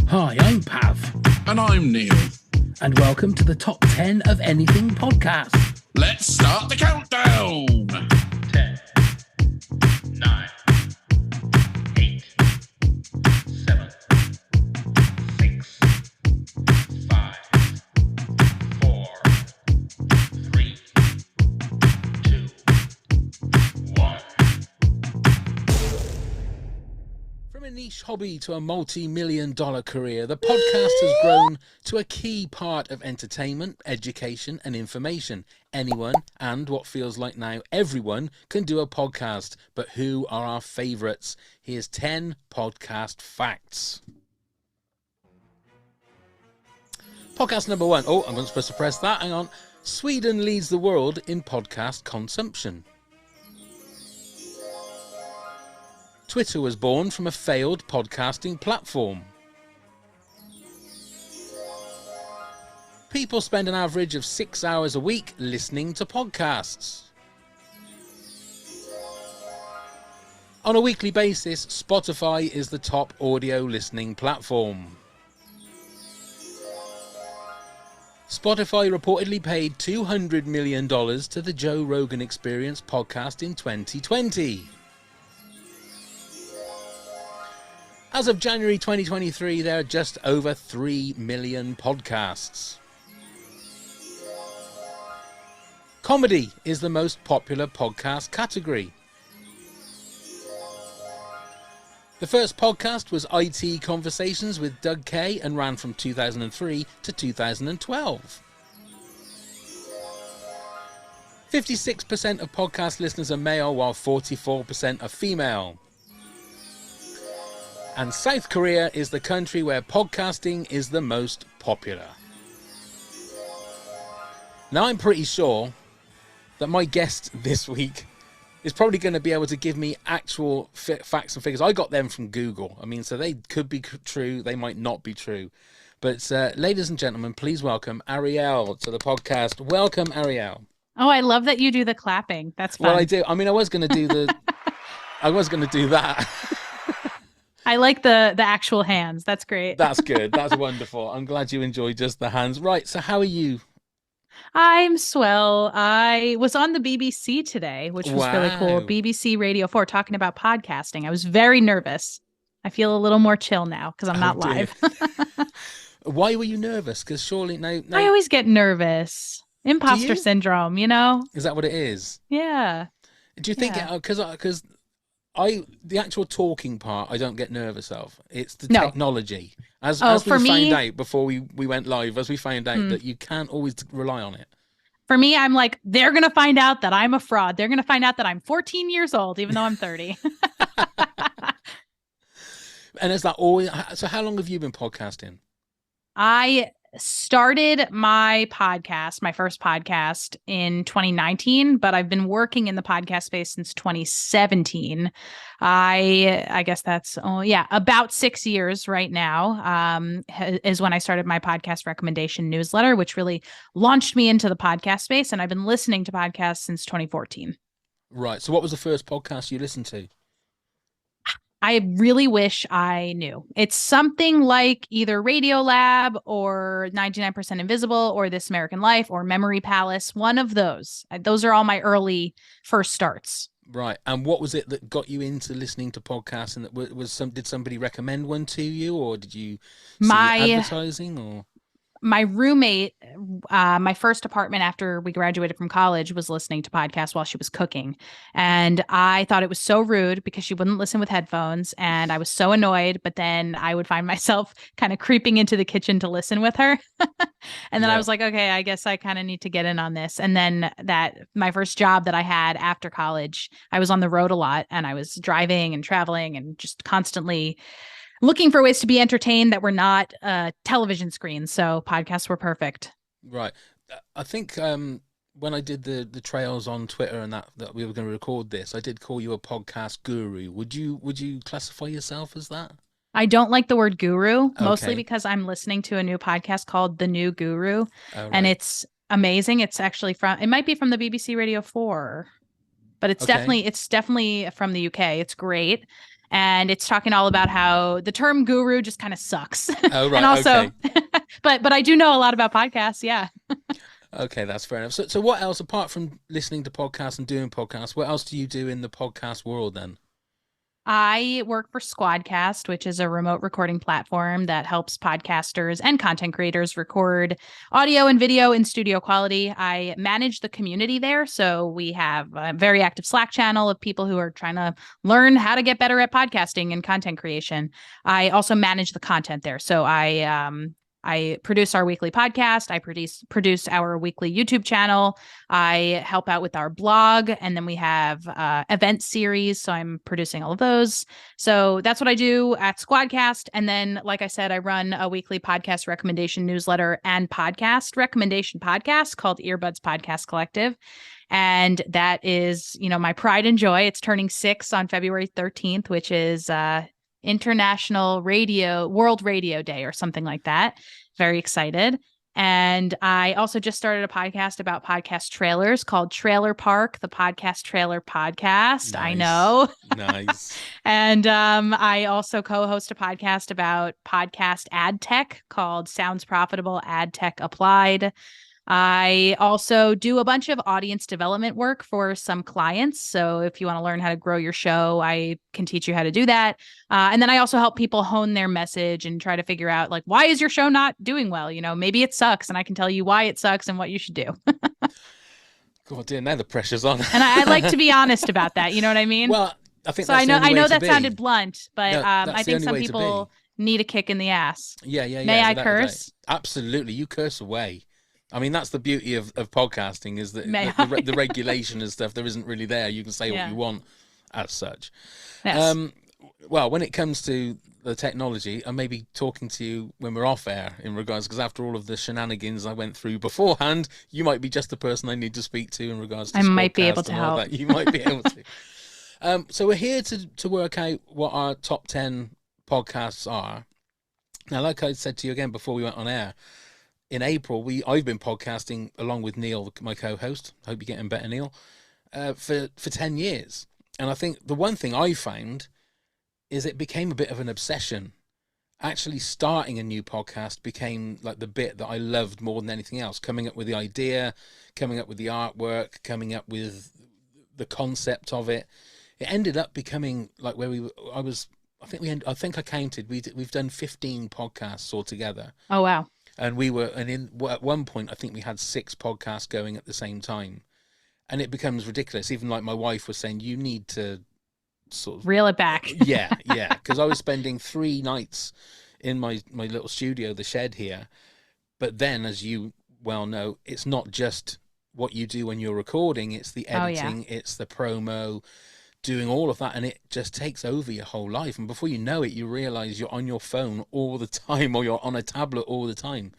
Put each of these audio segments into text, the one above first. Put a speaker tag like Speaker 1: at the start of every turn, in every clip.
Speaker 1: Hi, I'm Pav.
Speaker 2: And I'm Neil.
Speaker 1: And welcome to the Top 10 of Anything podcast.
Speaker 2: Let's start the countdown.
Speaker 3: 10, 9, 8, 7, 6, 5, 4, 3, 2, 1.
Speaker 1: From a niche hobby to a multi-million-dollar career, the podcast has grown to a key part of entertainment, education, and information. Anyone, and what feels like now everyone, can do a podcast. But who are our favourites? Here's 10 podcast facts. Podcast number 1. Oh, I'm not supposed to press that. Hang on. Sweden leads the world in podcast consumption. Twitter was born from a failed podcasting platform. People spend an average of 6 hours a week listening to podcasts. On a weekly basis, Spotify is the top audio listening platform. Spotify reportedly paid $200 million to the Joe Rogan Experience podcast in 2020. As of January 2023, there are just over 3 million podcasts. Comedy is the most popular podcast category. The first podcast was IT Conversations with Doug Kay and ran from 2003 to 2012. 56% of podcast listeners are male, while 44% are female. And South Korea is the country where podcasting is the most popular. Now, I'm pretty sure that my guest this week is probably going to be able to give me actual facts and figures. I got them from Google. I mean, so they could be true, they might not be true. But ladies and gentlemen, please welcome Arielle to the podcast. Welcome, Arielle.
Speaker 4: Oh, I love that you do the clapping. That's fun.
Speaker 1: Well, I do. I mean, I was going to do that.
Speaker 4: I like the actual hands. That's great.
Speaker 1: That's good. That's wonderful. I'm glad you enjoyed just the hands. Right. So how are you?
Speaker 4: I'm swell. I was on the BBC today, which was really cool. BBC Radio 4 talking about podcasting. I was very nervous. I feel a little more chill now because I'm not live.
Speaker 1: Why were you nervous? Because surely no.
Speaker 4: I always get nervous. Imposter syndrome, you know?
Speaker 1: Is that what it is?
Speaker 4: Yeah.
Speaker 1: Do you think because the actual talking part, I don't get nervous of. It's the technology. As we found out before we went live, as we found out that you can't always rely on it.
Speaker 4: For me, I'm like, they're going to find out that I'm a fraud. They're going to find out that I'm 14 years old, even though I'm 30.
Speaker 1: And is that always, so how long have you been podcasting?
Speaker 4: I started my first podcast in 2019, but I've been working in the podcast space since 2017. I guess that's about 6 years right now, is when I started my podcast recommendation newsletter, which really launched me into the podcast space. And I've been listening to podcasts since 2014.
Speaker 1: Right. So what was the first podcast you listened to?
Speaker 4: I really wish I knew. It's something like either Radiolab or 99% Invisible or This American Life or Memory Palace. One of those. Those are all my early first starts.
Speaker 1: Right. And what was it that got you into listening to podcasts? And that did somebody recommend one to you, or did you see advertising? Or
Speaker 4: my roommate, my first apartment after we graduated from college, was listening to podcasts while she was cooking. And I thought it was so rude because she wouldn't listen with headphones. And I was so annoyed. But then I would find myself kind of creeping into the kitchen to listen with her. And then I was like, okay, I guess I kind of need to get in on this. And then my first job that I had after college, I was on the road a lot and I was driving and traveling and just constantly looking for ways to be entertained that were not television screens. So podcasts were perfect.
Speaker 1: Right. I think when I did the trails on Twitter and that we were going to record this, I did call you a podcast guru. Would you classify yourself as that?
Speaker 4: I don't like the word guru, mostly because I'm listening to a new podcast called The New Guru, and it's amazing. It's actually it might be from the BBC Radio 4, but it's definitely from the UK. It's great. And it's talking all about how the term guru just kind of sucks.
Speaker 1: Oh,
Speaker 4: And
Speaker 1: right.
Speaker 4: also,
Speaker 1: Okay.
Speaker 4: but I do know a lot about podcasts. Yeah.
Speaker 1: Okay, that's fair enough. So what else, apart from listening to podcasts and doing podcasts, what else do you do in the podcast world then?
Speaker 4: I work for Squadcast, which is a remote recording platform that helps podcasters and content creators record audio and video in studio quality. I manage the community there. So we have a very active Slack channel of people who are trying to learn how to get better at podcasting and content creation. I also manage the content there. So I produce our weekly podcast. I produce our weekly YouTube channel. I help out with our blog, and then we have event series. So I'm producing all of those. So that's what I do at Squadcast. And then, like I said, I run a weekly podcast recommendation newsletter and podcast recommendation podcast called Earbuds Podcast Collective. And that is, my pride and joy. It's turning 6 on February 13th, which is International World Radio Day or something like that. Very excited. And I also just started a podcast about podcast trailers called Trailer Park, the Podcast Trailer Podcast.
Speaker 1: Nice.
Speaker 4: I know.
Speaker 1: Nice.
Speaker 4: And I also co-host a podcast about podcast ad tech called Sounds Profitable Ad Tech Applied. I also do a bunch of audience development work for some clients. So if you want to learn how to grow your show, I can teach you how to do that. And then I also help people hone their message and try to figure out, like, why is your show not doing well? Maybe it sucks, and I can tell you why it sucks and what you should do.
Speaker 1: God, dear, now the pressure's on.
Speaker 4: And I like to be honest about that. You know what I mean?
Speaker 1: Well, I think
Speaker 4: so.
Speaker 1: that's
Speaker 4: I know that
Speaker 1: be.
Speaker 4: sounded blunt, but
Speaker 1: No,
Speaker 4: I think some people need a kick in the ass.
Speaker 1: Yeah.
Speaker 4: May I curse?
Speaker 1: Absolutely, you curse away. I mean, that's the beauty of podcasting, is that the regulation and stuff, there isn't really there. You can say what you want as such.
Speaker 4: Yes.
Speaker 1: Well, when it comes to the technology, I may be talking to you when we're off air in regards, because after all of the shenanigans I went through beforehand, you might be just the person I need to speak to in regards to
Speaker 4: I might be able to help.
Speaker 1: That. You might be able to. So we're here to work out what our top 10 podcasts are. Now, like I said to you again before we went on air, in April, I've been podcasting along with Neil, my co-host. I hope you're getting better, Neil. For 10 years, and I think the one thing I found is it became a bit of an obsession. Actually, starting a new podcast became like the bit that I loved more than anything else. Coming up with the idea, coming up with the artwork, coming up with the concept of it. It ended up becoming like I think I counted. We've done 15 podcasts altogether.
Speaker 4: Oh wow.
Speaker 1: And at one point, I think we had 6 podcasts going at the same time. And it becomes ridiculous. Even like my wife was saying, you need to sort of
Speaker 4: reel it back.
Speaker 1: Yeah. Because I was spending 3 nights in my little studio, the shed here. But then, as you well know, it's not just what you do when you're recording. It's the editing, it's the promo, doing all of that, and it just takes over your whole life. And before you know it, you realize you're on your phone all the time, or you're on a tablet all the time.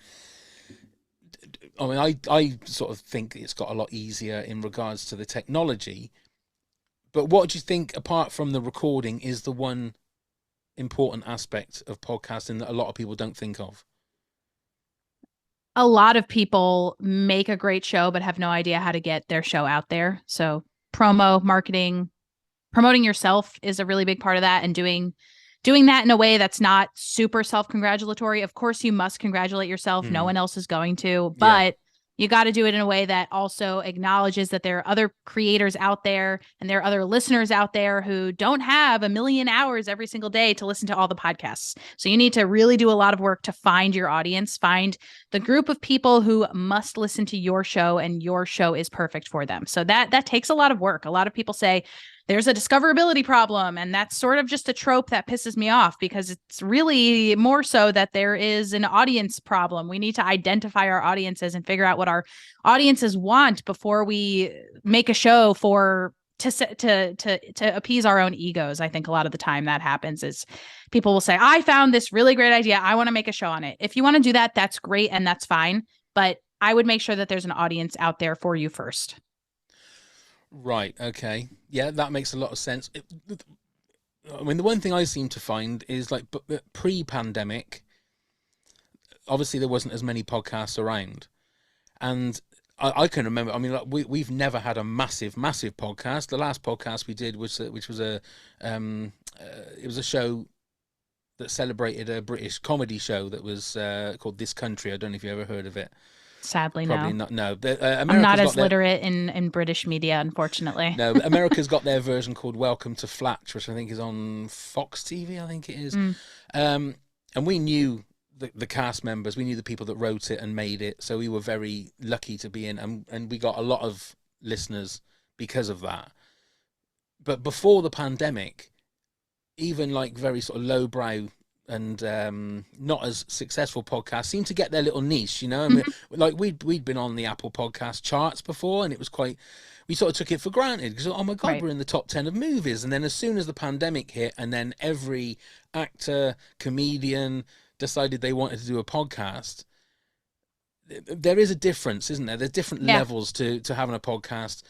Speaker 1: I mean, I sort of think it's got a lot easier in regards to the technology. But what do you think, apart from the recording, is the one important aspect of podcasting that a lot of people don't think of?
Speaker 4: A lot of people make a great show but have no idea how to get their show out there. So promo, marketing, promoting yourself is a really big part of that, and doing that in a way that's not super self-congratulatory. Of course, you must congratulate yourself. No one else is going to, but you got to do it in a way that also acknowledges that there are other creators out there and there are other listeners out there who don't have a million hours every single day to listen to all the podcasts. So you need to really do a lot of work to find your audience, find the group of people who must listen to your show and your show is perfect for them. So that takes a lot of work. A lot of people say, there's a discoverability problem. And that's sort of just a trope that pisses me off, because it's really more so that there is an audience problem. We need to identify our audiences and figure out what our audiences want before we make a show to appease our own egos. I think a lot of the time that happens is people will say, I found this really great idea. I want to make a show on it. If you want to do that, that's great. And that's fine. But I would make sure that there's an audience out there for you first.
Speaker 1: Right. Okay. Yeah, that makes a lot of sense. I mean, the one thing I seem to find is, like, pre-pandemic, obviously there wasn't as many podcasts around, and I can remember. I mean, like, we've never had a massive podcast. The last podcast we did was which was it was a show that celebrated a British comedy show that was called This Country. I don't know if you ever heard of it.
Speaker 4: Sadly,
Speaker 1: Probably
Speaker 4: no.
Speaker 1: not. No,
Speaker 4: I'm not as literate in British media, unfortunately.
Speaker 1: No, America's got their version called Welcome to Flatch, which I think is on Fox TV. I think it is. And we knew the cast members. We knew the people that wrote it and made it. So we were very lucky to be in, and we got a lot of listeners because of that. But before the pandemic, even like very sort of lowbrow and not as successful podcasts seem to get their little niche, you know. I mean, like we'd been on the Apple podcast charts before, and it was quite. We sort of took it for granted because, oh my God,
Speaker 4: Right.
Speaker 1: we're in the top 10 of movies. And then as soon as the pandemic hit, and then every actor, comedian decided they wanted to do a podcast, there is a difference, isn't there? There's different levels to having a podcast.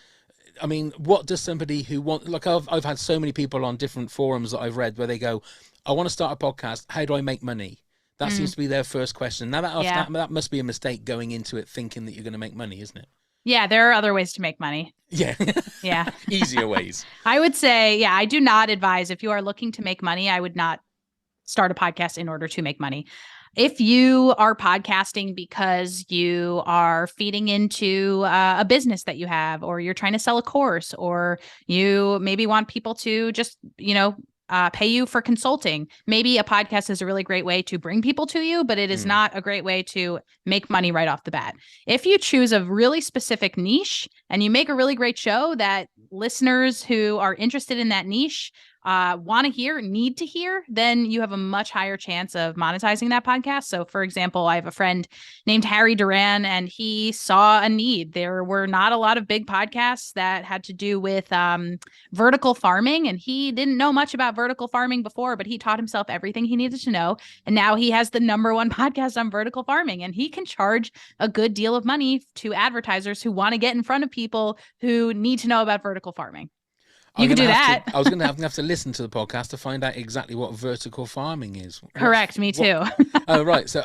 Speaker 1: I mean, what does somebody who like I've had so many people on different forums that I've read where they go, I want to start a podcast. How do I make money? That seems to be their first question. Now that must be a mistake going into it thinking that you're going to make money, isn't it?
Speaker 4: Yeah, there are other ways to make money.
Speaker 1: Yeah.
Speaker 4: Yeah.
Speaker 1: Easier ways.
Speaker 4: I would say, I do not advise if you are looking to make money, I would not start a podcast in order to make money. If you are podcasting because you are feeding into a business that you have, or you're trying to sell a course, or you maybe want people to just, pay you for consulting, maybe a podcast is a really great way to bring people to you, but it is not a great way to make money right off the bat. If you choose a really specific niche and you make a really great show that listeners who are interested in that niche want to hear, need to hear, then you have a much higher chance of monetizing that podcast. So, for example, I have a friend named Harry Duran, and he saw a need. There were not a lot of big podcasts that had to do with vertical farming, and he didn't know much about vertical farming before, but he taught himself everything he needed to know. And now he has the #1 podcast on vertical farming, and he can charge a good deal of money to advertisers who want to get in front of people who need to know about vertical farming. You could do that.
Speaker 1: I was going to have to listen to the podcast to find out exactly what vertical farming is.
Speaker 4: Correct. Me too.
Speaker 1: Oh, right. So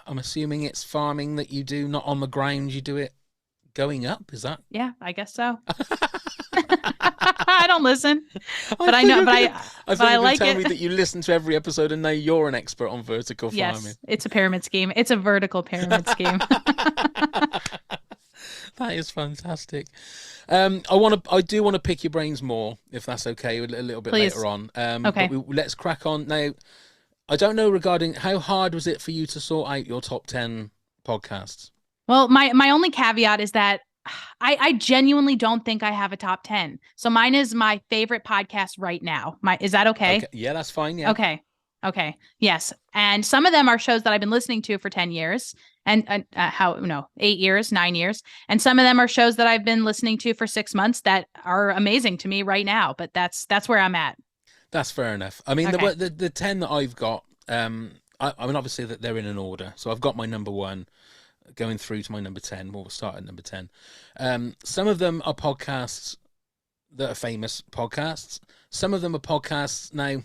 Speaker 1: I'm assuming it's farming that you do not on the ground. You do it going up. Is that?
Speaker 4: Yeah, I guess so. I don't listen, but I know. But I like
Speaker 1: tell
Speaker 4: it.
Speaker 1: me that you listen to every episode and now you're an expert on vertical farming.
Speaker 4: Yes, it's a pyramid scheme. It's a vertical pyramid scheme.
Speaker 1: That is fantastic. I do want to pick your brains more, if that's okay, a little bit
Speaker 4: Please.
Speaker 1: later on.
Speaker 4: Okay.
Speaker 1: But let's crack on now. I don't know regarding how hard was it for you to sort out your top 10 podcasts?
Speaker 4: Well, my only caveat is that I genuinely don't think I have a top 10. So mine is my favorite podcast right now. Is that okay?
Speaker 1: Yeah, that's fine. Yeah.
Speaker 4: Okay. Yes. And some of them are shows that I've been listening to for 10 years and 8 years, 9 years. And some of them are shows that I've been listening to for 6 months that are amazing to me right now. But that's where I'm at.
Speaker 1: That's fair enough. I mean,
Speaker 4: Okay.
Speaker 1: the 10 that I've got, I mean, obviously that they're in an order. So I've got my #1 going through to my #10. We'll start at #10. Some of them are podcasts that are famous podcasts. Some of them are podcasts. Now,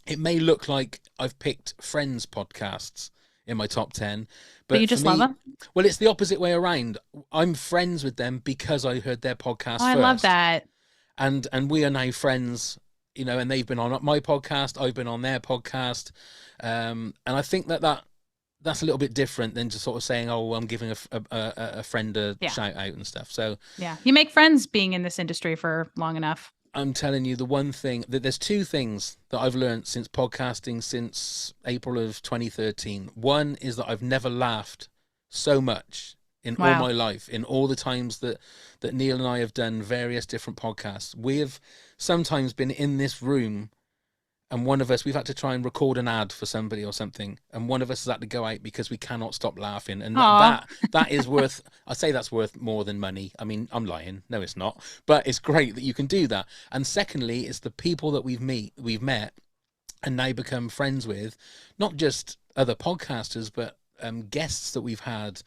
Speaker 1: it may look like I've picked Friends podcasts in my top 10.
Speaker 4: But you just love them?
Speaker 1: Well, it's the opposite way around. I'm friends with them because I heard their podcast
Speaker 4: Oh, I
Speaker 1: first.
Speaker 4: love that.
Speaker 1: And we are now friends, and they've been on my podcast, I've been on their podcast. And I think that's a little bit different than just sort of saying, oh, I'm giving a friend a shout out and stuff. So
Speaker 4: yeah, you make friends being in this industry for long enough.
Speaker 1: I'm telling you, the one thing that there's two things that I've learned since podcasting since April of 2013. One is that I've never laughed so much in all my life, in all the times that Neil and I have done various different podcasts. We have sometimes been in this room and one of us, we've had to try and record an ad for somebody or something, and one of us has had to go out because we cannot stop laughing. And that is worth, I say that's worth more than money. I mean, I'm lying. No, it's not. But it's great that you can do that. And secondly, it's the people that we've met and now become friends with, not just other podcasters, but guests that we've had.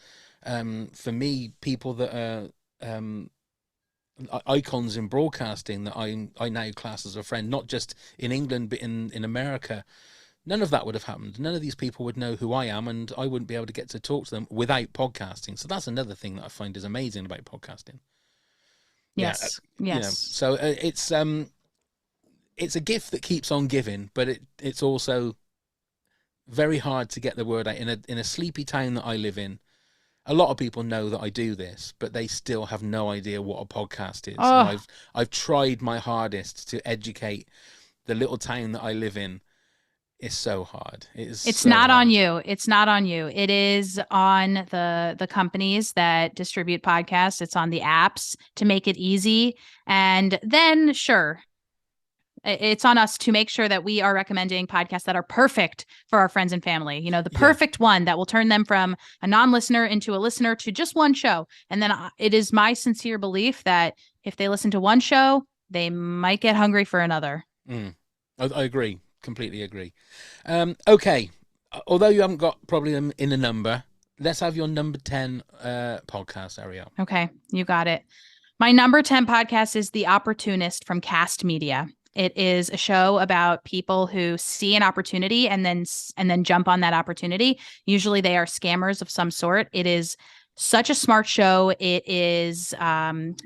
Speaker 1: For me, people that are icons in broadcasting that I now class as a friend, not just in England but in America. None of that would have happened. None of these people would know who I am, and I wouldn't be able to get to talk to them without podcasting. So that's another thing that I find is amazing about podcasting.
Speaker 4: Yes. Yes.
Speaker 1: So it's a gift that keeps on giving, but it's also very hard to get the word out in a sleepy town that I live in. A lot of people know that I do this, but they still have no idea what a podcast is.
Speaker 4: Oh.
Speaker 1: And I've tried my hardest to educate the little town that I live in. It's so hard. It's so
Speaker 4: not
Speaker 1: hard.
Speaker 4: on you. It's not on you. It is on the companies that distribute podcasts. It's on the apps to make it easy. And then sure, it's on us to make sure that we are recommending podcasts that are perfect for our friends and family. You know, the perfect one that will turn them from a non-listener into a listener to just one show. And then it is my sincere belief that if they listen to one show, they might get hungry for another.
Speaker 1: I agree. Completely agree. Okay. Although you haven't got probably in a number, let's have your number 10 podcast, Arielle.
Speaker 4: Okay. You got it. My number 10 podcast is The Opportunist from Cast Media. It is a show about people who see an opportunity and then jump on that opportunity. Usually they are scammers of some sort. It is such a smart show. It is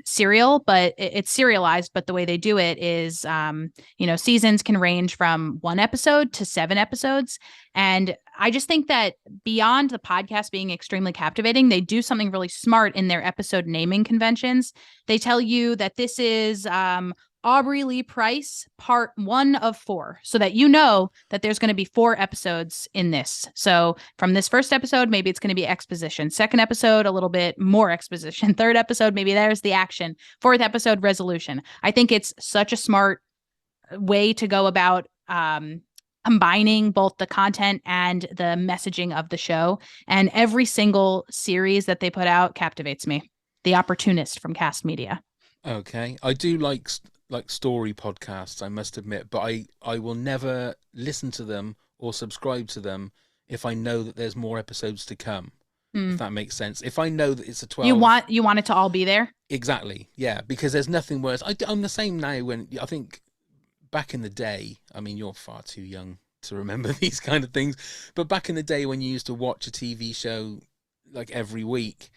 Speaker 4: serial, but it's serialized. But the way they do it is, seasons can range from 1 episode to 7 episodes. And I just think that beyond the podcast being extremely captivating, they do something really smart in their episode naming conventions. They tell you that this is Aubrey Lee Price, part 1 of 4, so that you know that there's going to be 4 episodes in this. So from this first episode, maybe it's going to be exposition. Second episode, a little bit more exposition. Third episode, maybe there's the action. Fourth episode, resolution. I think it's such a smart way to go about combining both the content and the messaging of the show. And every single series that they put out captivates me. The Opportunist from Cast Media.
Speaker 1: Okay. I do like story podcasts, I must admit, but I will never listen to them or subscribe to them if I know that there's more episodes to come. If that makes sense. If I know that it's a 12,
Speaker 4: you want it to all be there.
Speaker 1: Exactly. Yeah, because there's nothing worse. I'm the same now. When I think back in the day, I mean, you're far too young to remember these kind of things, but back in the day when you used to watch a TV show like every week.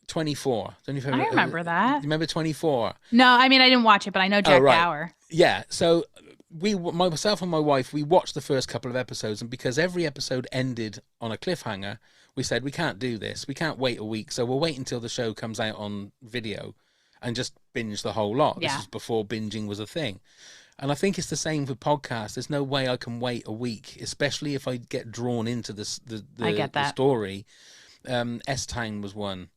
Speaker 1: 24. Don't you remember,
Speaker 4: I remember that.
Speaker 1: Remember 24?
Speaker 4: No, I mean I didn't watch it, but I know Jack Bauer.
Speaker 1: Yeah, so myself and my wife, we watched the first couple of episodes, and because every episode ended on a cliffhanger, we said we can't do this. We can't wait a week, so we'll wait until the show comes out on video and just binge the whole lot. This was before binging was a thing. And I think it's the same for podcasts. There's no way I can wait a week, especially if I get drawn into the story. S-Town was one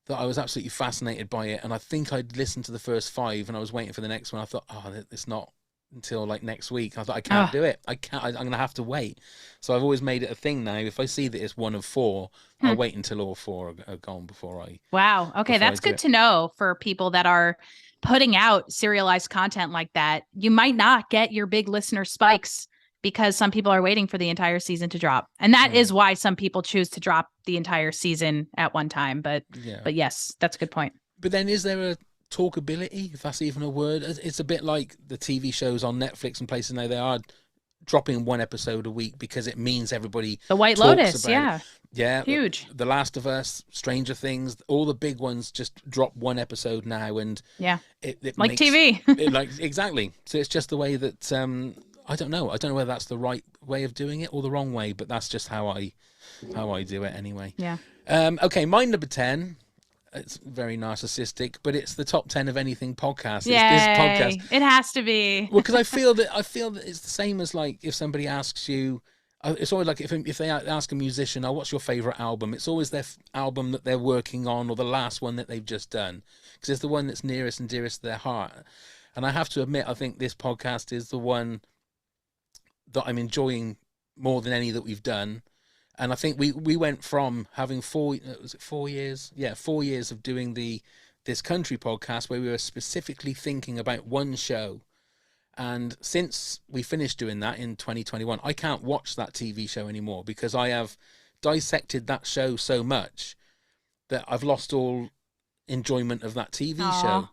Speaker 1: that I was absolutely fascinated by it, and I think I'd listened to the first 5 and I was waiting for the next one. I thought, it's not until like next week. I thought, I can't do it. I'm going to have to wait. So I've always made it a thing now. If I see that it's 1 of 4, I'll wait until all 4 are gone before I...
Speaker 4: Wow. Okay, that's good to know for people that are putting out serialized content like that. You might not get your big listener spikes because some people are waiting for the entire season to drop. And that is why some people choose to drop the entire season at one time. But yes, that's a good point.
Speaker 1: But then is there a talkability, if that's even a word? It's a bit like the TV shows on Netflix and places now. They are dropping 1 episode a week because it means everybody
Speaker 4: The White Lotus, yeah.
Speaker 1: Yeah.
Speaker 4: Huge.
Speaker 1: The Last of Us, Stranger Things, all the big ones just drop 1 episode now, and it
Speaker 4: like
Speaker 1: makes,
Speaker 4: TV.
Speaker 1: Exactly. So it's just the way that I don't know whether that's the right way of doing it or the wrong way, but that's just how I do it anyway.
Speaker 4: Yeah.
Speaker 1: Okay, my number 10. It's very narcissistic, but it's the top 10 of anything podcast.
Speaker 4: Yay.
Speaker 1: It's this podcast.
Speaker 4: It has to be.
Speaker 1: Well, because I feel that it's the same as like if somebody asks you. It's always like if they ask a musician, "Oh, what's your favorite album?" It's always their album that they're working on or the last one that they've just done, because it's the one that's nearest and dearest to their heart. And I have to admit, I think this podcast is the one that I'm enjoying more than any that we've done. And I think we went from having 4 years? Yeah, 4 years of doing this country podcast where we were specifically thinking about one show. And since we finished doing that in 2021, I can't watch that TV show anymore because I have dissected that show so much that I've lost all enjoyment of that TV show.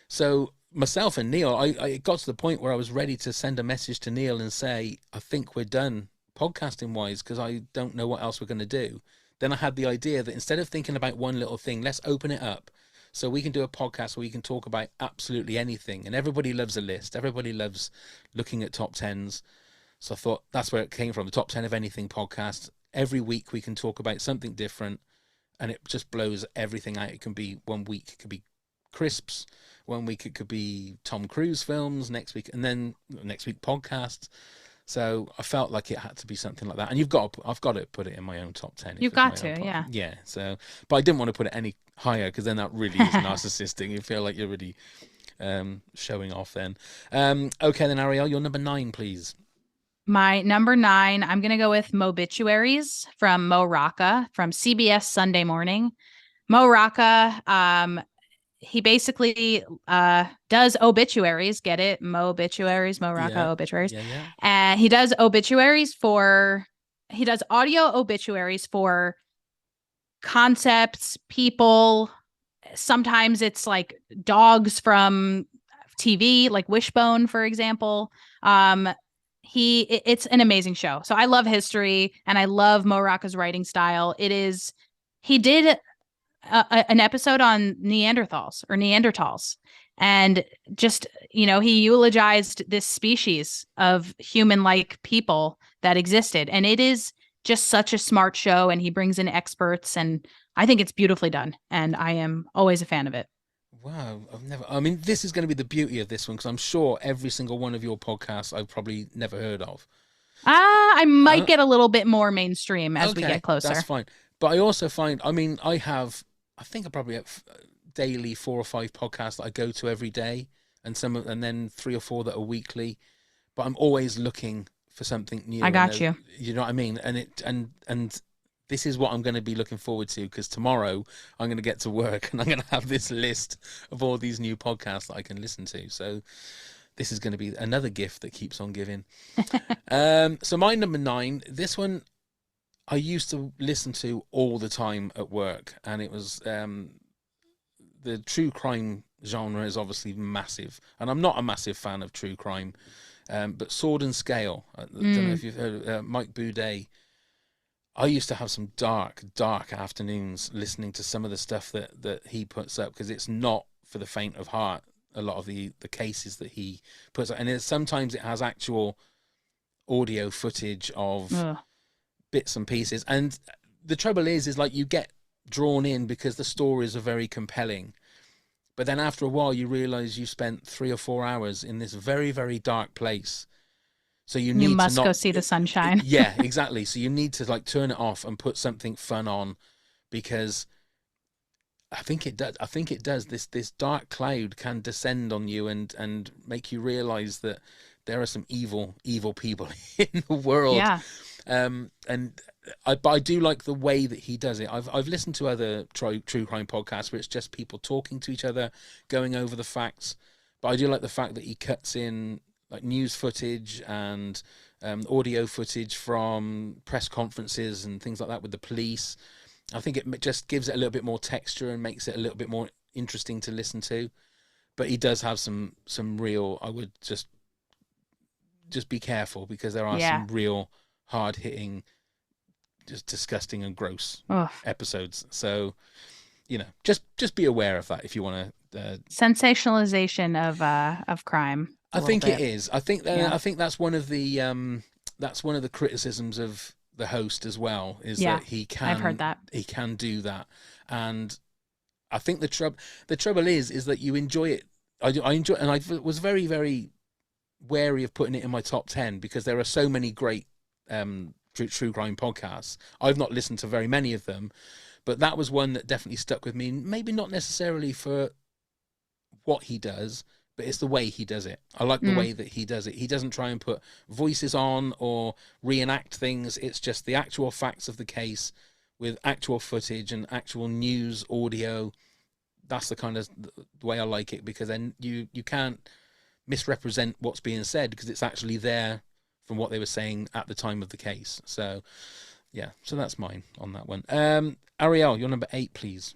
Speaker 1: So myself and Neil, I got to the point where I was ready to send a message to Neil and say, I think we're done podcasting wise, because I don't know what else we're going to do. Then I had the idea that instead of thinking about one little thing, let's open it up. So we can do a podcast where we can talk about absolutely anything. And everybody loves a list. Everybody loves looking at top tens. So I thought that's where it came from, the Top 10 of Anything podcast. Every week we can talk about something different, and it just blows everything out. It can be one week, it could be crisps. One week it could be Tom Cruise films. Next week, and then next week podcasts. So I felt like it had to be something like that. And I've got to put it in my own top 10.
Speaker 4: You've got to, yeah.
Speaker 1: Yeah. So, but I didn't want to put it any higher, because then that really is narcissistic. You feel like you're really showing off then. Okay, then Arielle, your number 9, please.
Speaker 4: My number 9, I'm going to go with Mobituaries from Mo Rocca from CBS Sunday Morning. Mo Rocca, he basically does obituaries. Get it? Mobituaries, Mo Rocca obituaries.
Speaker 1: Yeah.
Speaker 4: And he does he does audio obituaries for concepts, people. Sometimes it's like dogs from TV, like Wishbone, for example. It's an amazing show. So I love history, and I love Mo Rocca's writing style. He did an episode on Neanderthals, and just, he eulogized this species of human-like people that existed. And it is just such a smart show, and he brings in experts, and I think it's beautifully done, and I am always a fan of it.
Speaker 1: Wow, I mean, this is going to be the beauty of this one, because I'm sure every single one of your podcasts I've probably never heard of.
Speaker 4: I might get a little bit more mainstream as we get closer.
Speaker 1: That's fine. But I also find, I mean, I think I probably have daily 4 or 5 podcasts that I go to every day, and then 3 or 4 that are weekly. But I'm always looking for something new.
Speaker 4: I got you.
Speaker 1: You know what I mean? And this is what I'm going to be looking forward to, because tomorrow I'm going to get to work and I'm going to have this list of all these new podcasts that I can listen to. So this is going to be another gift that keeps on giving. So my number 9, this one I used to listen to all the time at work, and it was the true crime genre is obviously massive, and I'm not a massive fan of true crime, but Sword and Scale, I don't know if you've heard of Mike Boudet. I used to have some dark afternoons listening to some of the stuff that he puts up, because it's not for the faint of heart, a lot of the cases that he puts up. And sometimes it has actual audio footage of bits and pieces. And the trouble is like you get drawn in because the stories are very compelling. But then after a while, you realize you spent 3 or 4 hours in this very, very dark place. So you must
Speaker 4: go see the sunshine.
Speaker 1: Yeah, exactly. So you need to like turn it off and put something fun on, because I think it does. This dark cloud can descend on you and make you realize that there are some evil people in the world.
Speaker 4: Yeah.
Speaker 1: But I do like the way that he does it. I've listened to other true crime podcasts where it's just people talking to each other, going over the facts. But I do like the fact that he cuts in like news footage and audio footage from press conferences and things like that with the police. I think it just gives it a little bit more texture and makes it a little bit more interesting to listen to. But he does have some real, I would just be careful, because there are some real hard-hitting, just disgusting and gross episodes. So, just be aware of that if you want to.
Speaker 4: Sensationalization of crime.
Speaker 1: I think it is. I think that's one of the criticisms of the host as well, is that he can.
Speaker 4: I've heard that
Speaker 1: he can do that, and I think the trouble is that you enjoy it. I enjoy, and I was very, very wary of putting it in my top 10, because there are so many great true crime podcasts. I've not listened to very many of them, but that was one that definitely stuck with me. Maybe not necessarily for what he does, but it's the way he does it. I like the way that he does it. He doesn't try and put voices on or reenact things. It's just the actual facts of the case with actual footage and actual news audio. That's the kind of the way I like it, because then you can't misrepresent what's being said, because it's actually there from what they were saying at the time of the case. So, yeah, so that's mine on that one. Arielle, your number 8, please.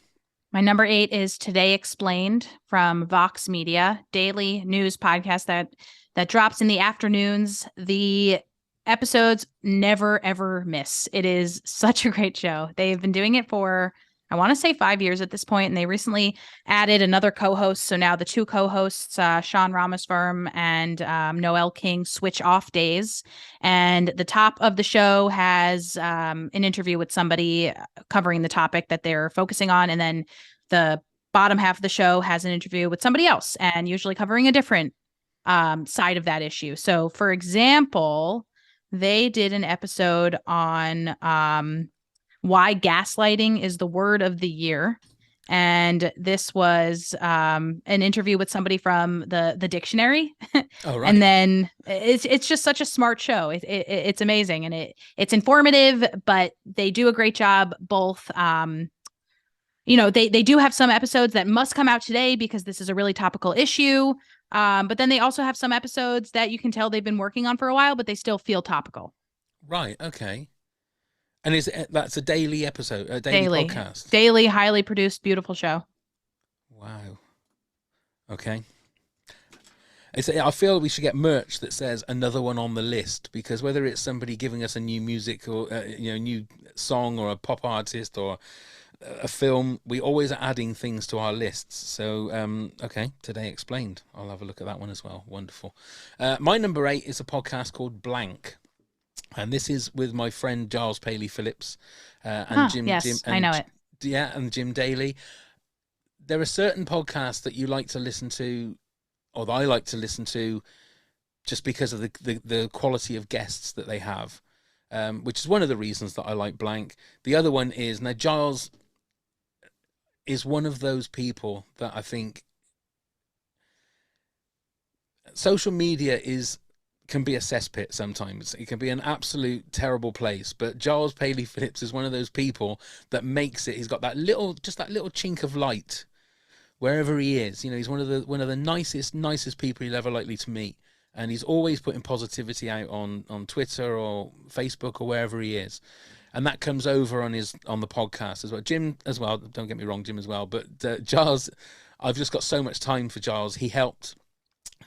Speaker 4: My number 8 is Today Explained from Vox Media, daily news podcast that drops in the afternoons. The episodes never ever miss. It is such a great show. They've been doing it for, I want to say, 5 years at this point, and they recently added another co-host. So now the two co-hosts, Sean Ramaswamy and Noel King, switch off days. And the top of the show has an interview with somebody covering the topic that they're focusing on, and then the bottom half of the show has an interview with somebody else, and usually covering a different side of that issue. So, for example, they did an episode on why gaslighting is the word of the year. And this was an interview with somebody from the dictionary.
Speaker 1: Oh, right.
Speaker 4: And then it's just such a smart show. It's amazing, and it's informative, but they do a great job both. They do have some episodes that must come out today because this is a really topical issue. But then they also have some episodes that you can tell they've been working on for a while, but they still feel topical.
Speaker 1: Right. Okay. And that's a daily episode, a daily podcast?
Speaker 4: Daily, highly produced, beautiful show.
Speaker 1: Wow. Okay. I feel we should get merch that says another one on the list, because whether it's somebody giving us a new music or new song or a pop artist or a film, we always are adding things to our lists. So okay, Today Explained, I'll have a look at that one as well. Wonderful. My number 8 is a podcast called Blank, and this is with my friend Giles Paley Phillips and Jim.
Speaker 4: I know it.
Speaker 1: Yeah, and Jim Daly. There are certain podcasts that you like to listen to, or that I like to listen to, just because of the quality of guests that they have, which is one of the reasons that I like Blank. The other one is, now Giles is one of those people that I think social media can be a cesspit sometimes. It can be an absolute terrible place, but Giles Paley Phillips is one of those people that makes it. He's got that little chink of light wherever he is. He's one of the nicest people you're ever likely to meet, and he's always putting positivity out on Twitter or Facebook or wherever he is. And that comes over on the podcast as well. Jim as well. Don't get me wrong, Jim as well. But Giles, I've just got so much time for Giles. He helped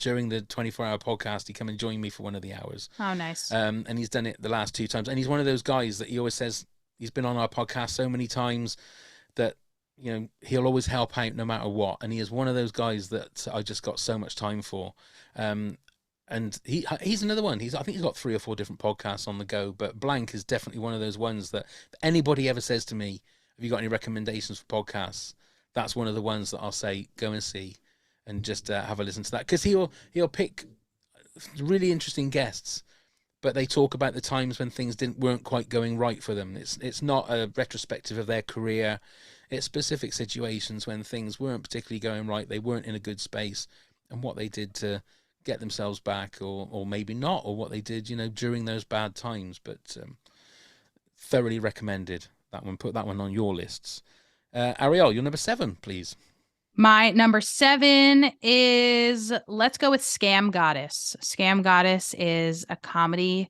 Speaker 1: during the 24-hour podcast. He come and joined me for one of the hours.
Speaker 4: Oh, nice.
Speaker 1: And he's done it the last 2 times. And he's one of those guys that he always says he's been on our podcast so many times that he'll always help out no matter what. And he is one of those guys that I just got so much time for. And he's another one. I think he's got 3 or 4 different podcasts on the go, but Blank is definitely one of those ones that if anybody ever says to me, have you got any recommendations for podcasts? That's one of the ones that I'll say, go and see and just have a listen to that. Because he'll pick really interesting guests, but they talk about the times when things weren't quite going right for them. It's not a retrospective of their career. It's specific situations when things weren't particularly going right. They weren't in a good space, and what they did to get themselves back, or maybe not, or what they did, during those bad times. But thoroughly recommended that one. Put that one on your lists. Arielle, your number 7, please.
Speaker 4: My number 7 is, let's go with Scam Goddess. Scam Goddess is a comedy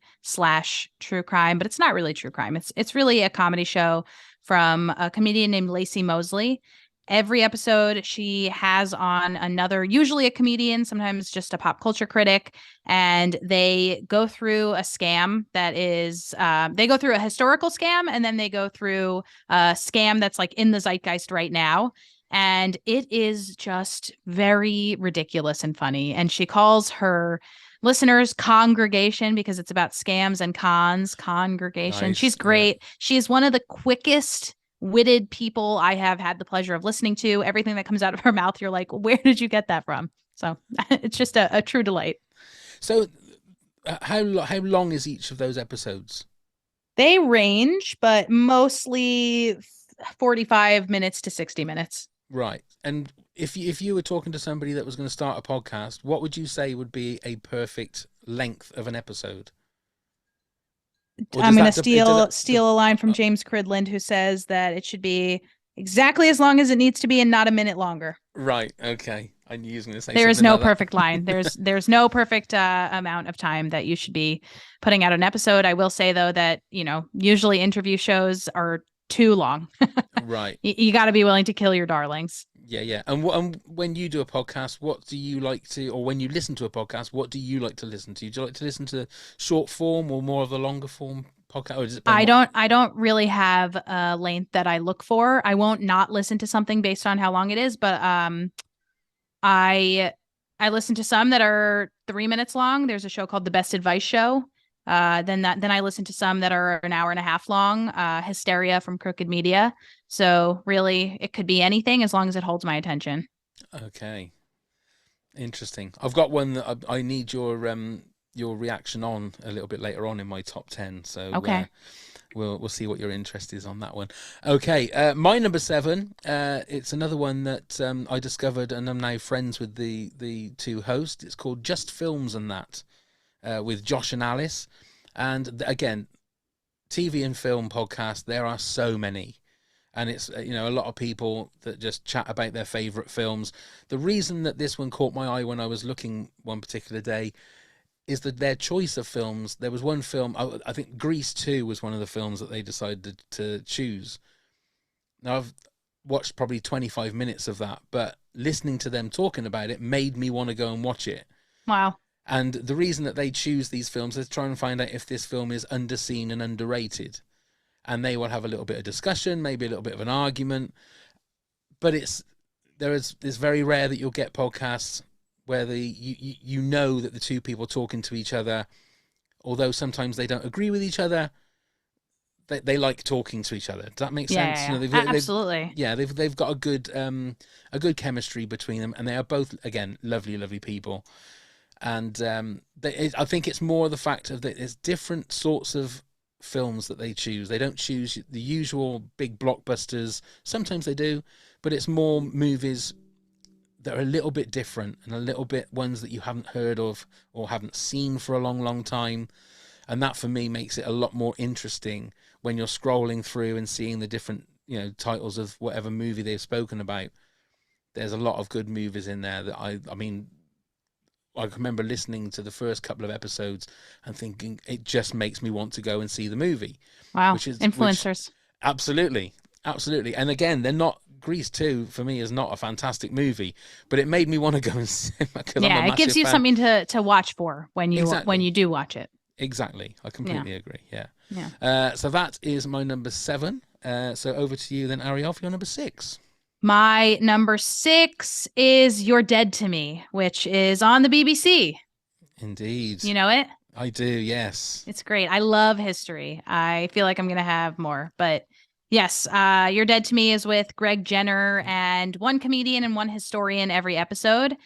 Speaker 4: / true crime, but it's not really true crime. It's really a comedy show from a comedian named Lacey Mosley. Every episode, she has on another, usually a comedian, sometimes just a pop culture critic, and they go through a scam that is, they go through a historical scam, and then they go through a scam that's like in the zeitgeist right now. And it is just very ridiculous and funny. And she calls her listeners congregation because it's about scams and cons. Congregation. Nice. She's great. Yeah. She's one of the quickest witted people I have had the pleasure of listening to. Everything that comes out of her mouth, you're like, where did you get that from? So it's just a true delight.
Speaker 1: So how long is each of those episodes?
Speaker 4: They range, but mostly 45 minutes to 60 minutes.
Speaker 1: Right. And if you were talking to somebody that was going to start a podcast, what would you say would be a perfect length of an episode?
Speaker 4: I'm going to steal a line from James Cridland, who says that it should be exactly as long as it needs to be and not a minute longer.
Speaker 1: Right. Okay. I knew you were going to say
Speaker 4: there is no perfect line. There's no perfect amount of time that you should be putting out an episode. I will say, though, that, usually interview shows are too long.
Speaker 1: Right.
Speaker 4: You got to be willing to kill your darlings.
Speaker 1: Yeah, yeah. And when you do a podcast, what do you like to, or when you listen to a podcast, what do you like to listen to? Do you like to listen to short form or more of the longer form podcast? Or does it depend
Speaker 4: I don't really have a length that I look for. I won't not listen to something based on how long it is, but I I listen to some that are 3 minutes long. There's a show called The Best Advice Show. Then I listen to some that are an hour and a half long. Hysteria from Crooked Media. So really, it could be anything as long as it holds my attention.
Speaker 1: Okay, interesting. I've got one that I need your reaction on a little bit later on in my top 10. So
Speaker 4: Okay.
Speaker 1: we'll see what your interest is on that one. Okay, my number 7. It's another one that I discovered, and I'm now friends with the two hosts. It's called Just Films and That, with Josh and Alice. And again, TV and film podcasts. There are so many. And it's, a lot of people that just chat about their favorite films. The reason that this one caught my eye when I was looking one particular day is that their choice of films. There was one film, I think Grease 2 was one of the films that they decided to choose. Now, I've watched probably 25 minutes of that, but listening to them talking about it made me want to go and watch it.
Speaker 4: Wow.
Speaker 1: And the reason that they choose these films is to try and find out if this film is underseen and underrated. And they will have a little bit of discussion, maybe a little bit of an argument. But it's very rare that you'll get podcasts where you know that the two people talking to each other, although sometimes they don't agree with each other, they like talking to each other. Does that make sense?
Speaker 4: Yeah. Absolutely.
Speaker 1: They've got a good chemistry between them, and they are both, again, lovely, lovely people. And I think it's more the fact of that there's different sorts of films that they choose. They don't choose the usual big blockbusters. Sometimes they do, but it's more movies that are a little bit different and a little bit ones that you haven't heard of or haven't seen for a long, long time. And that for me makes it a lot more interesting when you're scrolling through and seeing the different, titles of whatever movie they've spoken about. There's a lot of good movies in there that I remember listening to the first couple of episodes and thinking it just makes me want to go and see the movie.
Speaker 4: Wow. Influencers.
Speaker 1: Absolutely. And again, they're not. Grease 2 for me is not a fantastic movie, but it made me want to go and see it.
Speaker 4: Yeah, it gives you something to watch for when you do watch it.
Speaker 1: Exactly. I completely agree. Yeah.
Speaker 4: Yeah.
Speaker 1: So that is my number 7. So over to you then, Arielle, for your number 6.
Speaker 4: My number 6 is You're Dead to Me, which is on the BBC.
Speaker 1: Indeed.
Speaker 4: You know it?
Speaker 1: I do, yes.
Speaker 4: It's great. I love history. I feel like I'm going to have more, but yes, You're Dead to Me is with Greg Jenner and one comedian and one historian every episode.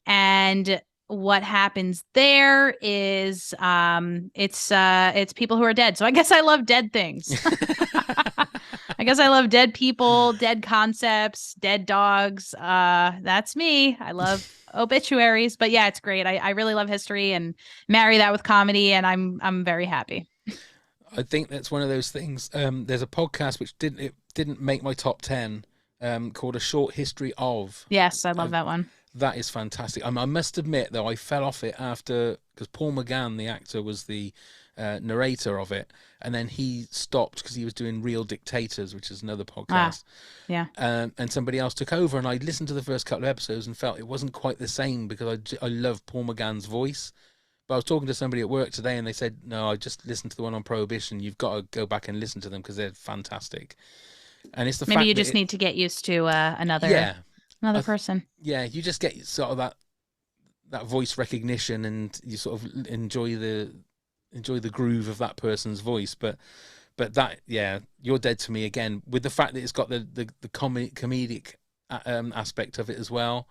Speaker 4: And what happens there is it's people who are dead. So I guess I love dead things. I guess I love dead people, dead concepts, dead dogs. That's me. I love obituaries, but yeah, it's great. I really love history and marry that with comedy, and I'm very happy.
Speaker 1: I think that's one of those things. There's a podcast which didn't make my top 10, called A Short History of.
Speaker 4: Yes, I love that one.
Speaker 1: That is fantastic. I must admit, though, I fell off it after, because Paul McGann, the actor, was the narrator of it, and then he stopped because he was doing Real Dictators, which is another podcast.
Speaker 4: Yeah.
Speaker 1: And somebody else took over, and I listened to the first couple of episodes and felt it wasn't quite the same because I love Paul McGann's voice. But I was talking to somebody at work today, and they said, no, I just listened to the one on Prohibition. You've got to go back and listen to them because they're fantastic. And it's the
Speaker 4: maybe
Speaker 1: fact
Speaker 4: you just need to get used to another person.
Speaker 1: Yeah, you just get sort of that voice recognition, and you sort of enjoy the groove of that person's voice. But that, yeah, You're Dead to Me, again, with the fact that it's got the comedic aspect of it as well.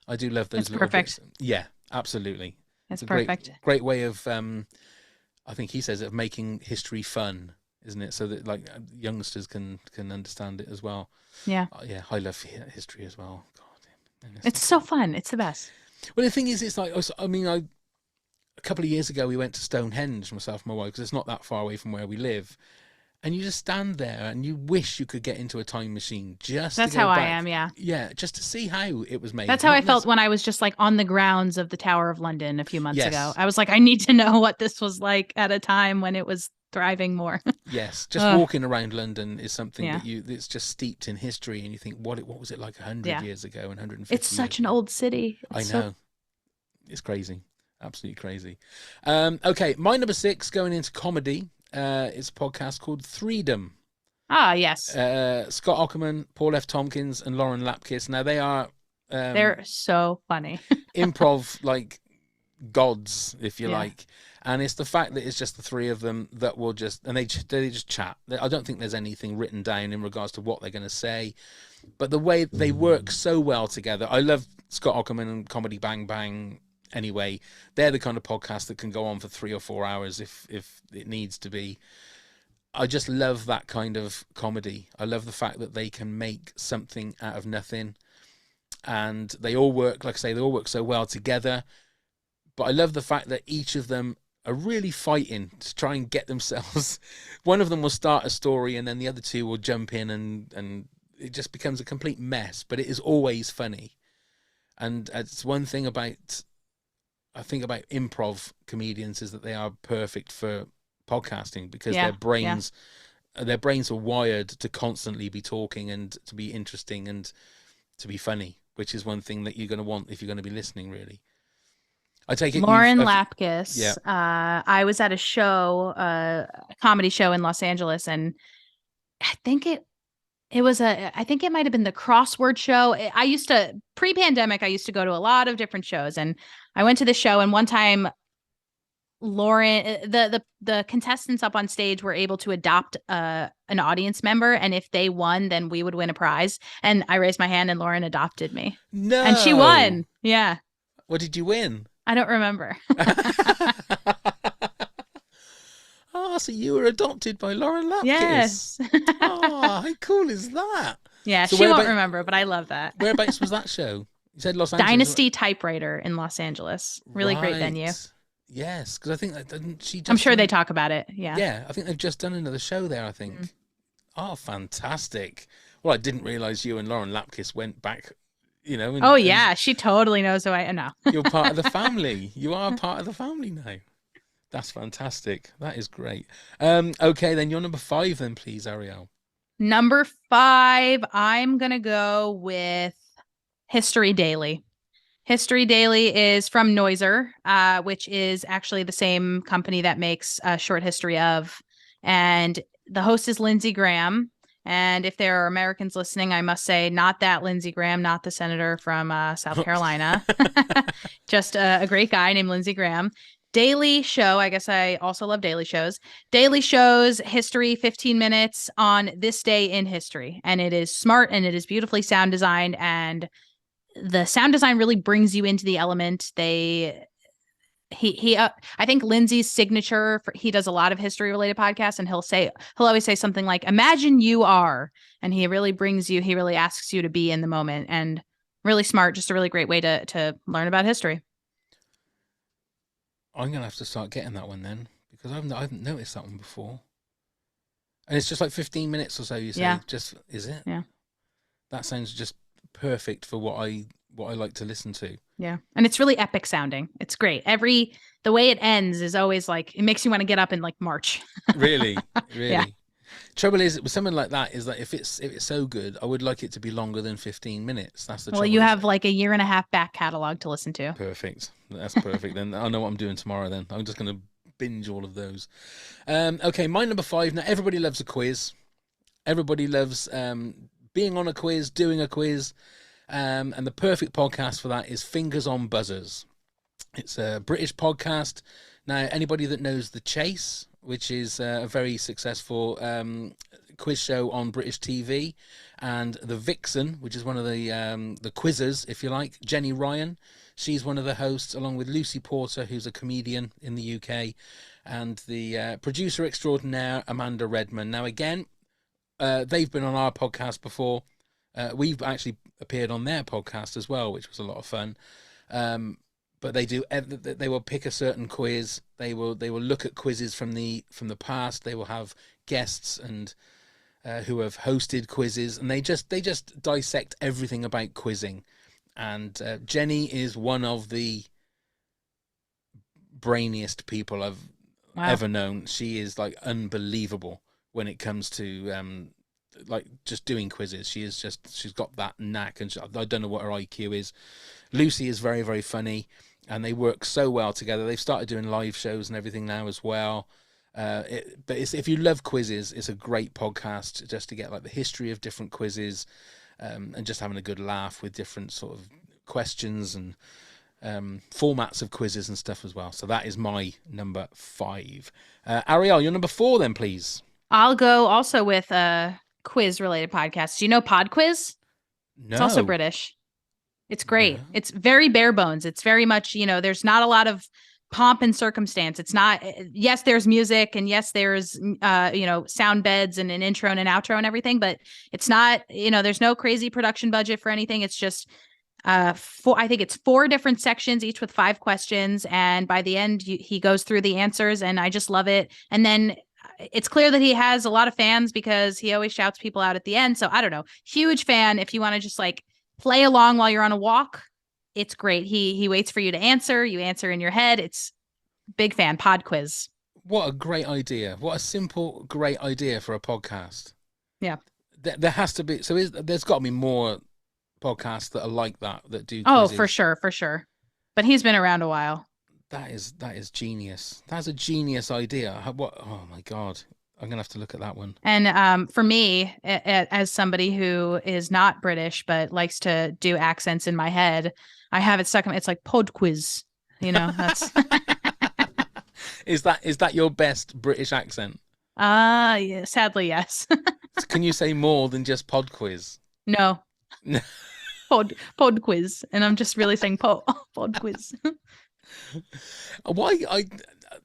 Speaker 1: I do love those.
Speaker 4: It's
Speaker 1: little
Speaker 4: perfect.
Speaker 1: bits. Yeah, absolutely.
Speaker 4: It's
Speaker 1: a
Speaker 4: perfect.
Speaker 1: Great way of, I think he says, of making history fun, isn't it? So that youngsters can understand it as well.
Speaker 4: Yeah.
Speaker 1: Yeah, I love history as well. God,
Speaker 4: it's so fun. It's the best.
Speaker 1: Well, the thing is, it's like, a couple of years ago we went to Stonehenge, myself and my wife, because it's not that far away from where we live, and you just stand there and you wish you could get into a time machine just
Speaker 4: That's
Speaker 1: to go
Speaker 4: how I
Speaker 1: back.
Speaker 4: am, yeah.
Speaker 1: Yeah, just to see how it was made.
Speaker 4: That's how I
Speaker 1: Not
Speaker 4: felt when I was just like on the grounds of the Tower of London a few months ago.
Speaker 1: Yes.
Speaker 4: I was like, I need to know what this was like at a time when it was thriving more.
Speaker 1: Yes, just
Speaker 4: Ugh.
Speaker 1: walking around London is something
Speaker 4: Yeah.
Speaker 1: it's just steeped in history, and you think, what was it like 100
Speaker 4: Yeah.
Speaker 1: years ago and 150
Speaker 4: It's such
Speaker 1: years
Speaker 4: an
Speaker 1: ago?
Speaker 4: old city.
Speaker 1: I
Speaker 4: It's
Speaker 1: know. It's crazy. Absolutely crazy. Okay, my number 6 going into comedy. It's a podcast called Freedom.
Speaker 4: yes.
Speaker 1: Scott Aukerman, Paul F. Tompkins, and Lauren Lapkus. Now they are
Speaker 4: They're so funny.
Speaker 1: improv like gods, if you
Speaker 4: Yeah.
Speaker 1: like. And it's the fact that it's just the three of them that will just, and they just chat. I don't think there's anything written down in regards to what they're going to say, but the way they work so well together. I love Scott Aukerman and Comedy Bang Bang. Anyway, they're the kind of podcast that can go on for 3 or 4 hours if it needs to be. I just love that kind of comedy. I love the fact that they can make something out of nothing, and they all work, like I say, they all work so well together. But I love the fact that each of them are really fighting to try and get themselves. One of them will start a story, and then the other two will jump in, and it just becomes a complete mess. But it is always funny, and it's one thing about, I think, about improv comedians is that they are perfect for podcasting because
Speaker 4: Yeah,
Speaker 1: their brains are wired to constantly be talking and to be interesting and to be funny, which is one thing that you're going to want if you're going to be listening, really. I take it
Speaker 4: Lauren Lapkus.
Speaker 1: Yeah.
Speaker 4: I was at a show, a comedy show in Los Angeles, and I think it might have been the crossword show. I used to, pre-pandemic, I used to go to a lot of different shows, and I went to the show, and one time Lauren, the contestants up on stage were able to adopt an audience member, and if they won, then we would win a prize. And I raised my hand, and Lauren adopted me.
Speaker 1: No.
Speaker 4: And she won. Yeah.
Speaker 1: What did you win?
Speaker 4: I don't remember.
Speaker 1: Oh, so you were adopted by Lauren Lapkus.
Speaker 4: Yes.
Speaker 1: Oh, how cool is that?
Speaker 4: Yeah,
Speaker 1: So
Speaker 4: she won't remember, but I love that.
Speaker 1: Whereabouts was that show? You said Los Angeles.
Speaker 4: Dynasty Typewriter in Los Angeles. Really great venue.
Speaker 1: Yes, because I think that didn't she just
Speaker 4: I'm sure they talk about it. Yeah.
Speaker 1: Yeah, I think they've just done another show there, I think. Oh, fantastic. Well, I didn't realize you and Lauren Lapkus went back, you know.
Speaker 4: Oh, yeah. She totally knows who I am now.
Speaker 1: You're part of the family. You are part of the family now. That's fantastic. That is great. Okay, then you're number 5 then, please, Arielle.
Speaker 4: Number 5, I'm going to go with History Daily. History Daily is from Noiser, which is actually the same company that makes Short History Of. And the host is Lindsey Graham. And if there are Americans listening, I must say, not that Lindsey Graham, not the senator from South Carolina. Just a great guy named Lindsey Graham. Daily show. I guess I also love daily shows. Daily shows, history, 15 minutes on this day in history. And it is smart and it is beautifully sound designed. And the sound design really brings you into the element. I think Lindsay's signature, he does a lot of history related podcasts, and he'll always say something like, imagine you are, and he really asks you to be in the moment, and really smart, just a really great way to learn about history.
Speaker 1: I'm going to have to start getting that one then, because I haven't noticed that one before. And it's just like 15 minutes or so, you say?
Speaker 4: Yeah.
Speaker 1: Is it?
Speaker 4: Yeah.
Speaker 1: That sounds just perfect for what I like to listen to.
Speaker 4: Yeah. And it's really epic sounding. It's great. The way it ends is always like, it makes you want to get up and like march.
Speaker 1: Really? Really?
Speaker 4: Yeah.
Speaker 1: Trouble is, with something like that, is that if it's so good, I would like it to be longer than 15 minutes. That's the trouble.
Speaker 4: Well, you have like a 1.5 year back catalog to listen to.
Speaker 1: Perfect. That's perfect. Then I know what I'm doing tomorrow then. I'm just going to binge all of those. Okay, my number 5. Now, everybody loves a quiz. Everybody loves being on a quiz, doing a quiz. And the perfect podcast for that is Fingers on Buzzers. It's a British podcast. Now, anybody that knows The Chase, which is a very successful quiz show on British TV, and The Vixen, which is one of the quizzers, if you like, Jenny Ryan. She's one of the hosts, along with Lucy Porter, who's a comedian in the UK, and the producer extraordinaire, Amanda Redman. Now, again, they've been on our podcast before. We've actually appeared on their podcast as well, which was a lot of fun. but they will pick a certain quiz. They will look at quizzes from the past. They will have guests and who have hosted quizzes, and they just dissect everything about quizzing. And Jenny is one of the brainiest people I've ever known. She is like unbelievable when it comes to like just doing quizzes. She's got that knack, and I don't know what her IQ is. Lucy is very, very funny, and they work so well together. They've started doing live shows and everything now as well. If you love quizzes, it's a great podcast just to get like the history of different quizzes, and just having a good laugh with different sort of questions and formats of quizzes and stuff as well. So that is my number 5. Arielle, your number 4 then, please.
Speaker 4: I'll go also with a quiz related podcast. Do you know Pod Quiz?
Speaker 1: No.
Speaker 4: It's also British. It's great.
Speaker 1: No.
Speaker 4: It's very bare bones. It's very much, there's not a lot of pomp and circumstance. It's not, yes, there's music, and yes, there's, sound beds and an intro and an outro and everything, but it's not, there's no crazy production budget for anything. It's just, I think it's 4 different sections, each with 5 questions. And by the end, he goes through the answers, and I just love it. And then it's clear that he has a lot of fans because he always shouts people out at the end. So I don't know, huge fan. If you want to just like play along while you're on a walk, it's great. He waits for you to answer. You answer in your head. It's big fan. Pod Quiz.
Speaker 1: What a great idea. What a simple, great idea for a podcast.
Speaker 4: Yeah.
Speaker 1: There has to be. So there's got to be more podcasts that are like that do quizzes.
Speaker 4: Oh, for sure. But he's been around a while.
Speaker 1: That is genius. That's a genius idea. Oh my God. I'm going to have to look at that one.
Speaker 4: And for me, as somebody who is not British, but likes to do accents in my head, I have it stuck in. It's like Pod Quiz, that's.
Speaker 1: Is that your best British accent?
Speaker 4: Yeah, sadly, yes.
Speaker 1: Can you say more than just Pod Quiz?
Speaker 4: No. Pod Quiz. And I'm just really saying pod quiz.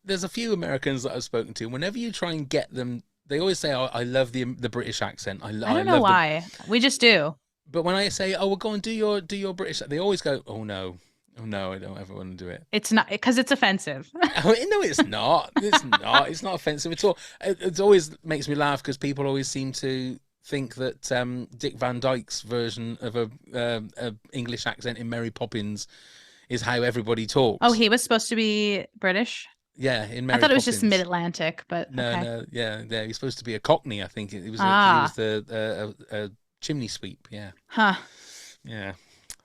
Speaker 1: There's a few Americans that I've spoken to. Whenever you try and get them, they always say, "Oh, I love the British accent." I
Speaker 4: don't know why. We just do.
Speaker 1: But when I say, "Oh, well, go and do your British," they always go, "Oh no, I don't ever want to do it."
Speaker 4: It's not, because it's offensive.
Speaker 1: No, it's not. It's not. It's not offensive at all. It always makes me laugh because people always seem to think that Dick Van Dyke's version of a English accent in Mary Poppins is how everybody talks.
Speaker 4: Oh, he was supposed to be British?
Speaker 1: Yeah, in Mary
Speaker 4: I thought it was
Speaker 1: Poppins.
Speaker 4: just Mid-Atlantic, but
Speaker 1: no,
Speaker 4: okay.
Speaker 1: no, yeah, he's supposed to be a Cockney. I think he was a chimney sweep. Yeah.
Speaker 4: Huh.
Speaker 1: Yeah.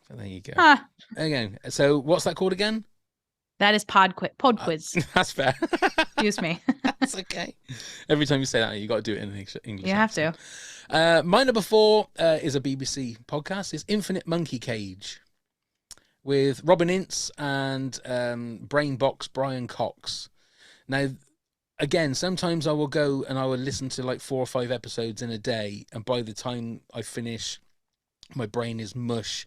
Speaker 1: So there you go.
Speaker 4: Huh.
Speaker 1: Again, so what's that called again?
Speaker 4: That is Pod Quiz.
Speaker 1: That's fair.
Speaker 4: Excuse me.
Speaker 1: That's okay. Every time you say that, you got to do it in English.
Speaker 4: You have to.
Speaker 1: My number 4 is a BBC podcast. It's Infinite Monkey Cage with Robin Ince and Brainbox Brian Cox. Now, again, sometimes I will go and I will listen to like 4 or 5 episodes in a day, and by the time I finish, my brain is mush,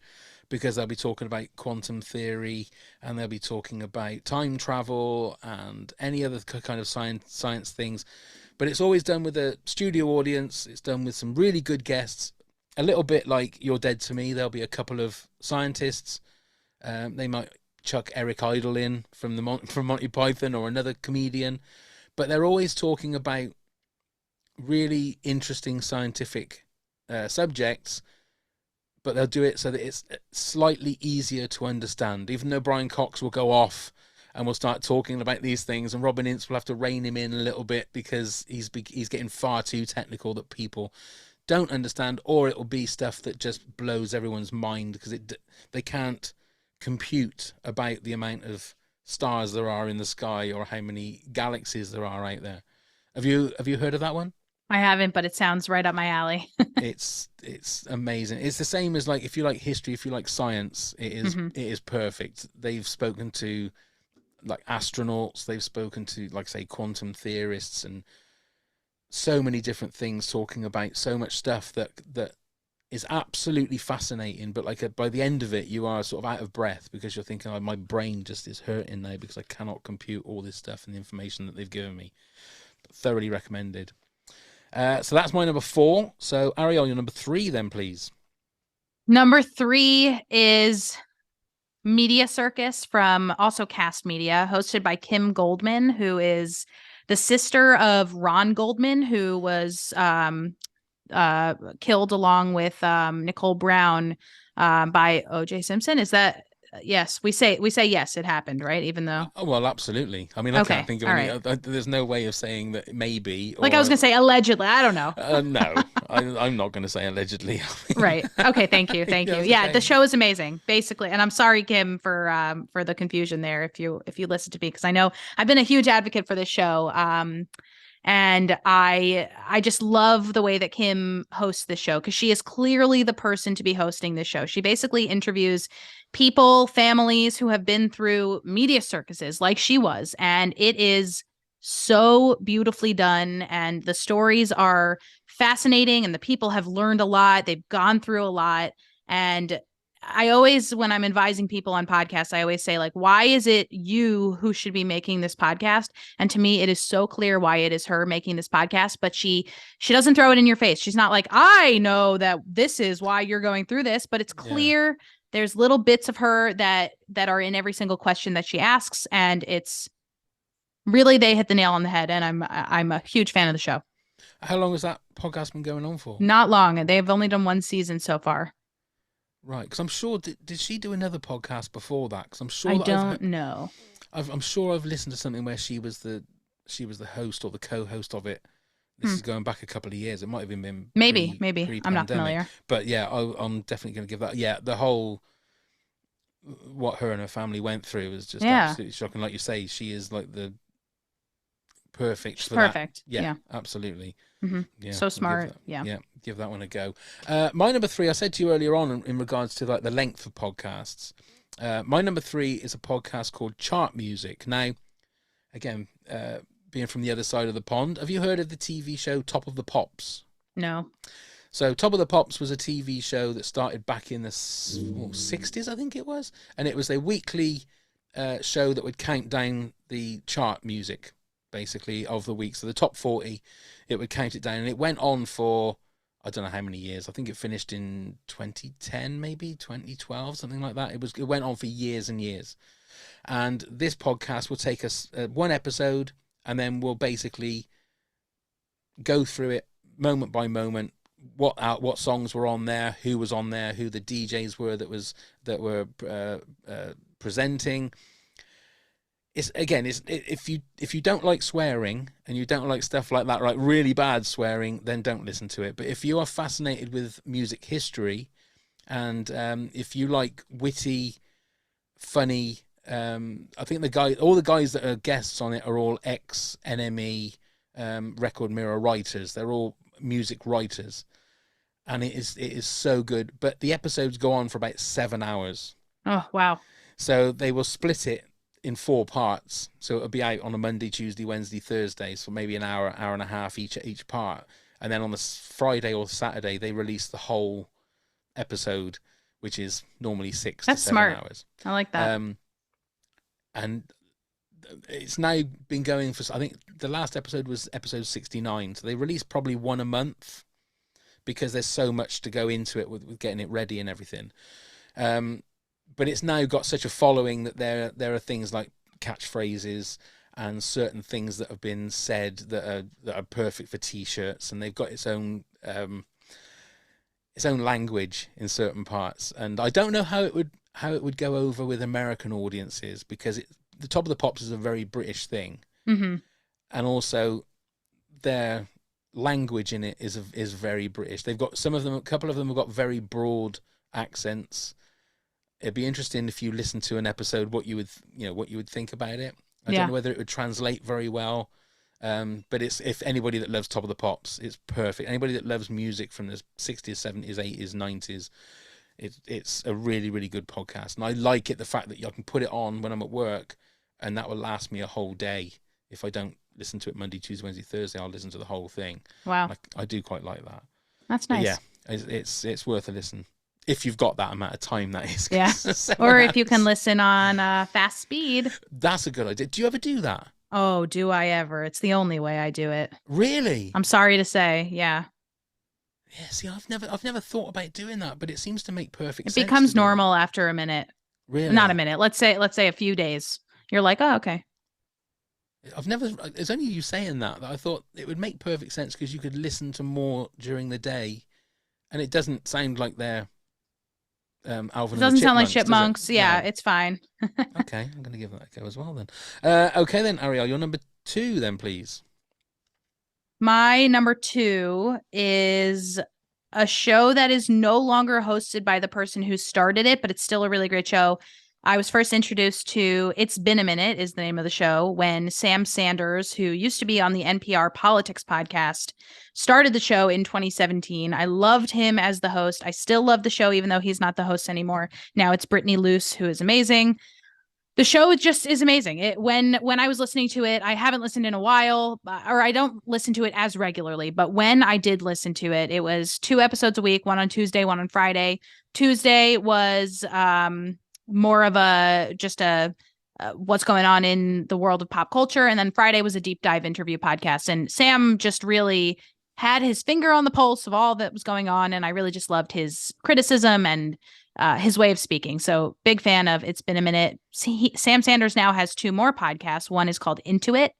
Speaker 1: because they'll be talking about quantum theory, and they'll be talking about time travel and any other kind of science things. But it's always done with a studio audience. It's done with some really good guests. A little bit like You're Dead to Me. There'll be a couple of scientists. They might chuck Eric Idle in from Monty Python, or another comedian. But they're always talking about really interesting scientific subjects, but they'll do it so that it's slightly easier to understand. Even though Brian Cox will go off and we'll start talking about these things, and Robin Ince will have to rein him in a little bit because he's getting far too technical that people don't understand, or it will be stuff that just blows everyone's mind because they can't compute about the amount of stars there are in the sky or how many galaxies there are out there. Have you heard of that one?
Speaker 4: I haven't, but it sounds right up my alley.
Speaker 1: It's amazing. It's the same as, like, if you like history, if you like science, it is perfect. They've spoken to like astronauts, they've spoken to, like, say, quantum theorists, and so many different things, talking about so much stuff that is absolutely fascinating. But like by the end of it, you are sort of out of breath because you're thinking, oh, my brain just is hurting now because I cannot compute all this stuff and the information that they've given me. But thoroughly recommended. So that's my number 4. So Arielle, your number 3 then, please.
Speaker 4: Number 3 is Media Circus from also Cast Media, hosted by Kim Goldman, who is the sister of Ron Goldman, who was killed along with Nicole Brown by O.J. Simpson. Is that yes? We say yes, it happened, right? Even though
Speaker 1: Oh, well, absolutely. I mean, I
Speaker 4: okay,
Speaker 1: can't think of
Speaker 4: all
Speaker 1: any.
Speaker 4: right.
Speaker 1: There's no way of saying that maybe
Speaker 4: Like I was
Speaker 1: or
Speaker 4: gonna say allegedly. I don't know.
Speaker 1: no. I'm not going to say allegedly.
Speaker 4: Right. Okay. Thank you. Thank you.
Speaker 1: That's
Speaker 4: Yeah, the
Speaker 1: okay.
Speaker 4: show is amazing, basically. And I'm sorry, Kim, for the confusion there. If you listen to me, because I know I've been a huge advocate for this show. And I just love the way that Kim hosts the show because she is clearly the person to be hosting this show. She basically interviews people, families who have been through media circuses like she was, and it is so beautifully done. And the stories are fascinating, and the people have learned a lot. They've gone through a lot, and I always, when I'm advising people on podcasts, I always say, like, why is it you who should be making this podcast? And to me, it is so clear why it is her making this podcast, but she doesn't throw it in your face. She's not like, I know that this is why you're going through this, but it's
Speaker 1: Yeah.
Speaker 4: clear. There's little bits of her that are in every single question that she asks, and it's really, they hit the nail on the head. And I'm a huge fan of the show.
Speaker 1: How long has that podcast been going on for?
Speaker 4: Not long. They've only done one season so far.
Speaker 1: Right, because I'm sure did she do another podcast before that? Because I'm sure
Speaker 4: I
Speaker 1: that
Speaker 4: don't know.
Speaker 1: I'm sure I've listened to something where she was the host or the co-host of it. This is going back a couple of years. It might have even been
Speaker 4: Maybe. I'm not
Speaker 1: pre-pandemic.
Speaker 4: familiar.
Speaker 1: But yeah, I'm definitely going to give that. Yeah, the whole what her and her family went through was just absolutely shocking. Like you say, she is like the perfect
Speaker 4: She's
Speaker 1: for that.
Speaker 4: perfect.
Speaker 1: Yeah, absolutely.
Speaker 4: Mm-hmm.
Speaker 1: Yeah,
Speaker 4: So smart.
Speaker 1: Give that one a go. My number 3, I said to you earlier on in regards to like the length of podcasts. My number 3 is a podcast called Chart Music. Now, again, being from the other side of the pond, have you heard of the TV show Top of the Pops?
Speaker 4: No.
Speaker 1: So Top of the Pops was a TV show that started back in the 60s, I think it was. And it was a weekly show that would count down the chart music, basically, of the week. So the top 40, it would count it down. And it went on for, I don't know how many years. I think it finished in 2010, maybe 2012, something like that. It went on for years and years. And this podcast will take us one episode, and then we'll basically go through it moment by moment. What songs were on there, who was on there, who the DJs were that were presenting. If you don't like swearing and you don't like stuff like that, like really bad swearing, then don't listen to it. But if you are fascinated with music history, and if you like witty, funny, I think all the guys that are guests on it are all ex-NME Record Mirror writers. They're all music writers, and it is so good. But the episodes go on for about 7 hours.
Speaker 4: Oh, wow.
Speaker 1: So they will split it in 4 parts. So it'll be out on a Monday, Tuesday, Wednesday, Thursday. So maybe an hour and a half each part. And then on the Friday or Saturday, they release the whole episode, which is normally 6 to 7 hours.
Speaker 4: I like that.
Speaker 1: And it's now been going for, I think the last episode was episode 69. So they release probably one a month because there's so much to go into it with getting it ready and everything. But it's now got such a following that there are things like catchphrases and certain things that have been said that are perfect for T-shirts, and they've got its own language in certain parts. And I don't know how it would go over with American audiences, because the Top of the Pops is a very British thing,
Speaker 4: Mm-hmm.
Speaker 1: and also their language in it is very British. They've got a couple of them have got very broad accents. It'd be interesting if you listen to an episode what you would think about it. I don't know whether it would translate very well, but if anybody that loves Top of the Pops, it's perfect. Anybody that loves music from the 60s, 70s, 80s, 90s, it's a really, really good podcast. And I like it, the fact that I can put it on when I'm at work, and that will last me a whole day. If I don't listen to it Monday, Tuesday, Wednesday, Thursday, I'll listen to the whole thing.
Speaker 4: Wow.
Speaker 1: I do quite like that.
Speaker 4: That's nice.
Speaker 1: But yeah, it's worth a listen. If you've got that amount of time, that is.
Speaker 4: Yeah. Or if you can listen on fast speed.
Speaker 1: That's a good idea. Do you ever do that?
Speaker 4: Oh, do I ever? It's the only way I do it.
Speaker 1: Really?
Speaker 4: I'm sorry to say. Yeah.
Speaker 1: Yeah, see, I've never thought about doing that, but it seems to make perfect
Speaker 4: It
Speaker 1: sense.
Speaker 4: becomes normal after a minute.
Speaker 1: Really?
Speaker 4: Not a minute. Let's say a few days. You're like, oh, okay.
Speaker 1: I've never. It's only you saying that I thought it would make perfect sense because you could listen to more during the day, and it doesn't sound like they're Alvin
Speaker 4: It
Speaker 1: and the
Speaker 4: doesn't sound like
Speaker 1: Chipmunks, does it?
Speaker 4: chipmunks. Yeah,
Speaker 1: No.
Speaker 4: it's fine.
Speaker 1: Okay, I'm going to give that a go as well then. Okay then, Arielle, your number 2 then, please.
Speaker 4: My number 2 is a show that is no longer hosted by the person who started it, but it's still a really great show. I was first introduced to It's Been a Minute is the name of the show when Sam Sanders, who used to be on the NPR Politics podcast, started the show in 2017. I loved him as the host. I still love the show, even though he's not the host anymore. Now it's Brittany Luce, who is amazing. The show just is amazing. When I was listening to it, I haven't listened in a while, or I don't listen to it as regularly. But when I did listen to it, it was 2 episodes a week, one on Tuesday, one on Friday. Tuesday was more of a just a what's going on in the world of pop culture, and then Friday was a deep dive interview podcast. And Sam just really had his finger on the pulse of all that was going on, and I really just loved his criticism and his way of speaking. So big fan of It's Been a Minute. Sam Sanders now has 2 more podcasts. One is called Into It,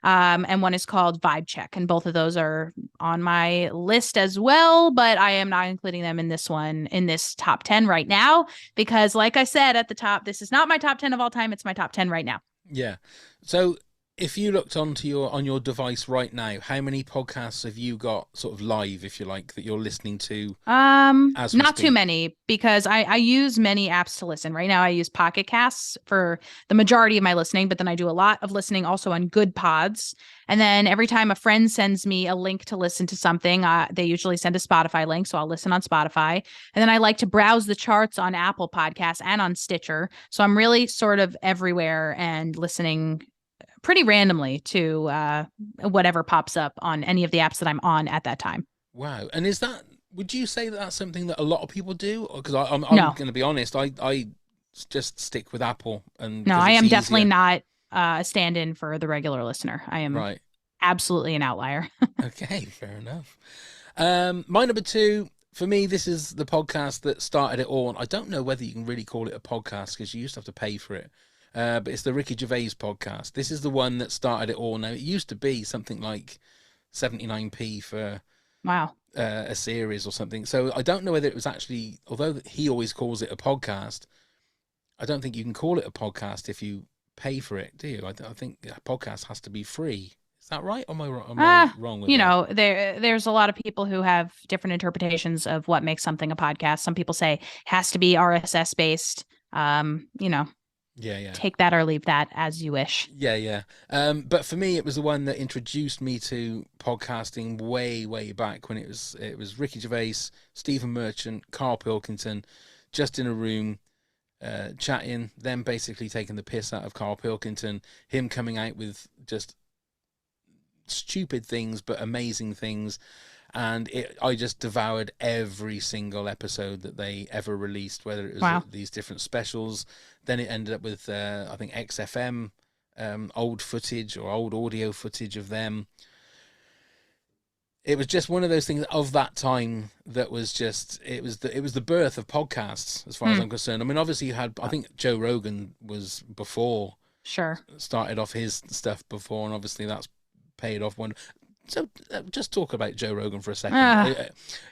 Speaker 4: and one is called Vibe Check. And both of those are on my list as well, but I am not including them in this top 10 right now, because like I said at the top, this is not my top 10 of all time. It's my top 10 right now.
Speaker 1: Yeah. So if you looked on your device right now, how many podcasts have you got sort of live, if you like, that you're listening to? As
Speaker 4: Not too many, because I use many apps to listen. Right now I use Pocket Casts for the majority of my listening, but then I do a lot of listening also on Good Pods. And then every time a friend sends me a link to listen to something, they usually send a Spotify link, so I'll listen on Spotify. And then I like to browse the charts on Apple Podcasts and on Stitcher. So I'm really sort of everywhere and listening pretty randomly to whatever pops up on any of the apps that I'm on at that time.
Speaker 1: Wow. And would you say that that's something that a lot of people do? Because I'm
Speaker 4: No.
Speaker 1: going to be honest, I just stick with Apple. And
Speaker 4: No,
Speaker 1: 'cause
Speaker 4: I
Speaker 1: it's
Speaker 4: am definitely
Speaker 1: easier.
Speaker 4: not a stand-in for the regular listener. I am
Speaker 1: Right.
Speaker 4: absolutely an outlier.
Speaker 1: Okay, fair enough. My number 2, for me, this is the podcast that started it all. I don't know whether you can really call it a podcast because you used to have to pay for it. But it's the Ricky Gervais podcast. This is the one that started it all. Now, it used to be something like 79p for
Speaker 4: Wow.
Speaker 1: a series or something. So I don't know whether it was actually, although he always calls it a podcast, I don't think you can call it a podcast if you pay for it, do you? I think a podcast has to be free. Is that right? Or am I wrong with that?
Speaker 4: There's a lot of people who have different interpretations of what makes something a podcast. Some people say it has to be RSS based.
Speaker 1: Yeah.
Speaker 4: Take that or leave that as you wish.
Speaker 1: Yeah. But for me, it was the one that introduced me to podcasting way back when it was Ricky Gervais, Stephen Merchant, Carl Pilkington, just in a room, chatting, them basically taking the piss out of Carl Pilkington, him coming out with just stupid things but amazing things. And I just devoured every single episode that they ever released, whether it was these different specials. Then it ended up with, I think, XFM, old footage or old audio footage of them. It was just one of those things of that time that was just, it was the birth of podcasts, as far as I'm concerned. I mean, obviously you had, I think Joe Rogan was before.
Speaker 4: Sure.
Speaker 1: Started off his stuff before, and obviously that's paid off one. So just talk about Joe Rogan for a second.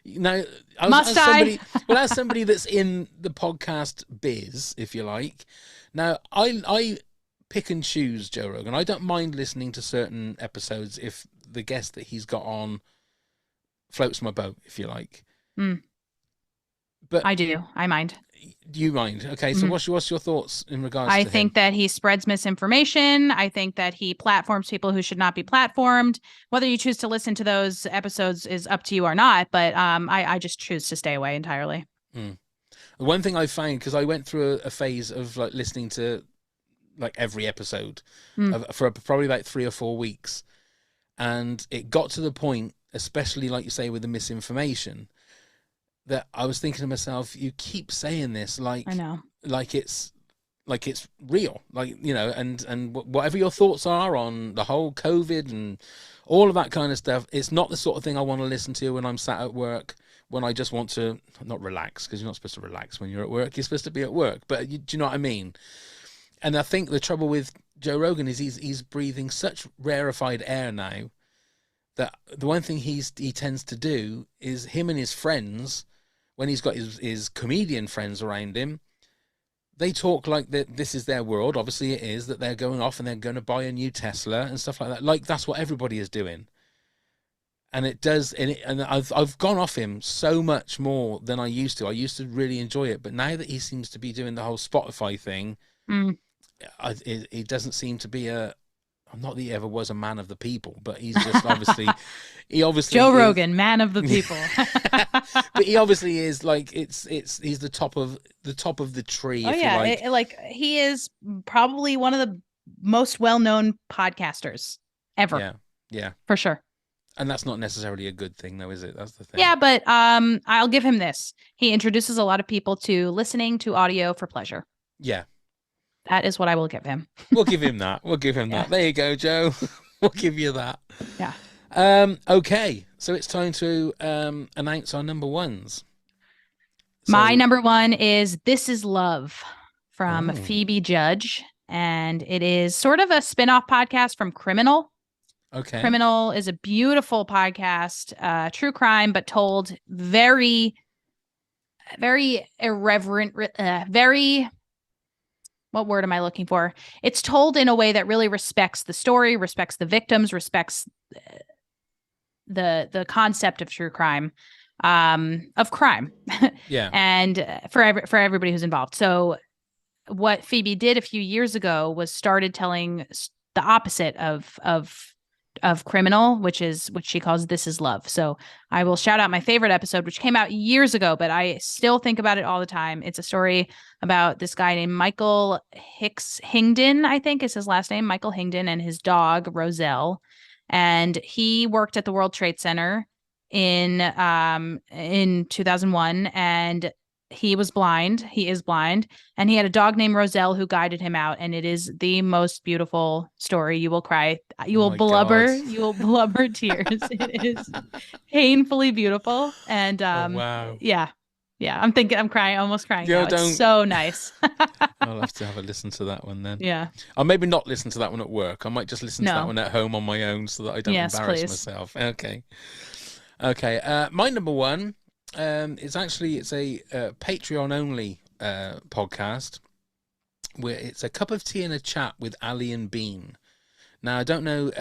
Speaker 1: Now, as somebody that's in the podcast biz, if you like, now I pick and choose Joe Rogan. I don't mind listening to certain episodes if the guest that he's got on floats my boat, if you like. But
Speaker 4: I do. I mind.
Speaker 1: You mind? Okay, so what's your thoughts in regards to him?
Speaker 4: I think that he spreads misinformation. I think that he platforms people who should not be platformed. Whether you choose to listen to those episodes is up to you or not, but I just choose to stay away entirely.
Speaker 1: One thing I found, because I went through a phase of like listening to like every episode for probably like 3 or 4 weeks, and it got to the point, especially like you say with the misinformation, that I was thinking to myself, you keep saying this like
Speaker 4: I know,
Speaker 1: like it's real, like, you know, and whatever your thoughts are on the whole COVID and all of that kind of stuff, it's not the sort of thing I want to listen to when I'm sat at work when I just want to not relax, because you're not supposed to relax when you're at work. You're supposed to be at work. But do you know what I mean? And I think the trouble with Joe Rogan is he's breathing such rarefied air now that the one thing he tends to do is him and his friends, when he's got his comedian friends around him, they talk like that this is their world. Obviously it is, that they're going off and they're going to buy a new Tesla and stuff like that. Like that's what everybody is doing. And it does, and I've gone off him so much more than I used to. I used to really enjoy it, but now that he seems to be doing the whole Spotify thing, he doesn't seem to be not that he ever was a man of the people, but he's just obviously
Speaker 4: Joe Rogan, man of the people.
Speaker 1: But he obviously is like he's the top of the tree.
Speaker 4: Oh
Speaker 1: if
Speaker 4: yeah,
Speaker 1: you like.
Speaker 4: he is probably one of the most well-known podcasters ever.
Speaker 1: Yeah,
Speaker 4: for sure.
Speaker 1: And that's not necessarily a good thing, though, is it? That's the thing.
Speaker 4: Yeah, but I'll give him this. He introduces a lot of people to listening to audio for pleasure.
Speaker 1: Yeah.
Speaker 4: That is what I will give him.
Speaker 1: We'll give him that. We'll give him that. There you go, Joe. We'll give you that.
Speaker 4: Yeah.
Speaker 1: Okay. So it's time to announce our number ones.
Speaker 4: My number one is This Is Love from Phoebe Judge. And it is sort of a spin-off podcast from Criminal.
Speaker 1: Okay.
Speaker 4: Criminal is a beautiful podcast, true crime, but told very, very irreverent, what word am I looking for? It's told in a way that really respects the story, respects the victims, respects the concept of true crime, of crime.
Speaker 1: Yeah.
Speaker 4: And for everybody who's involved. So what Phoebe did a few years ago was started telling the opposite of Criminal, which she calls This Is Love. So I will shout out my favorite episode, which came out years ago, but I still think about it all the time. It's a story about this guy named Michael Hingden, I think is his last name, Michael Hingden, and his dog, Roselle. And he worked at the World Trade Center in 2001, and he was blind. He is blind. And he had a dog named Roselle who guided him out. And it is the most beautiful story. You will cry. You will blubber. God. You will blubber tears. It is painfully beautiful. And
Speaker 1: wow.
Speaker 4: Yeah. I'm crying, almost crying.
Speaker 1: Yeah,
Speaker 4: now. It's so nice.
Speaker 1: I'll have to have a listen to that one then.
Speaker 4: Yeah.
Speaker 1: I'll maybe not listen to that one at work. I might just listen to that one at home on my own so that I don't embarrass myself. Okay. My number one. It's a Patreon only podcast where it's a cup of tea and a chat with Ali and Bean. Now I don't know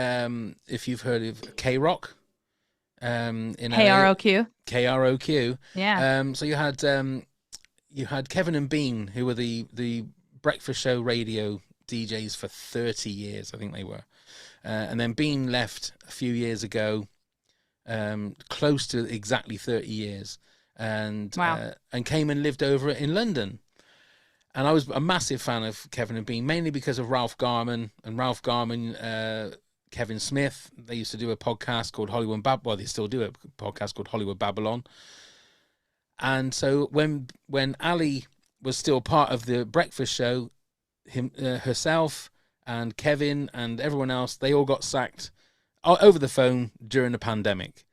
Speaker 1: if you've heard of K-Rock.
Speaker 4: KROQ.
Speaker 1: KROQ.
Speaker 4: Yeah.
Speaker 1: So you had Kevin and Bean, who were the breakfast show radio DJs for 30 years, I think they were, and then Bean left a few years ago. Close to exactly 30 years, and came and lived over in London. And I was a massive fan of Kevin and Bean, mainly because of Ralph Garman. And Ralph Garman, Kevin Smith, they used to do a podcast called Hollywood Babylon. Well, they still do a podcast called Hollywood Babylon. And so when Ali was still part of the breakfast show, herself and Kevin and everyone else, they all got sacked over the phone during the pandemic,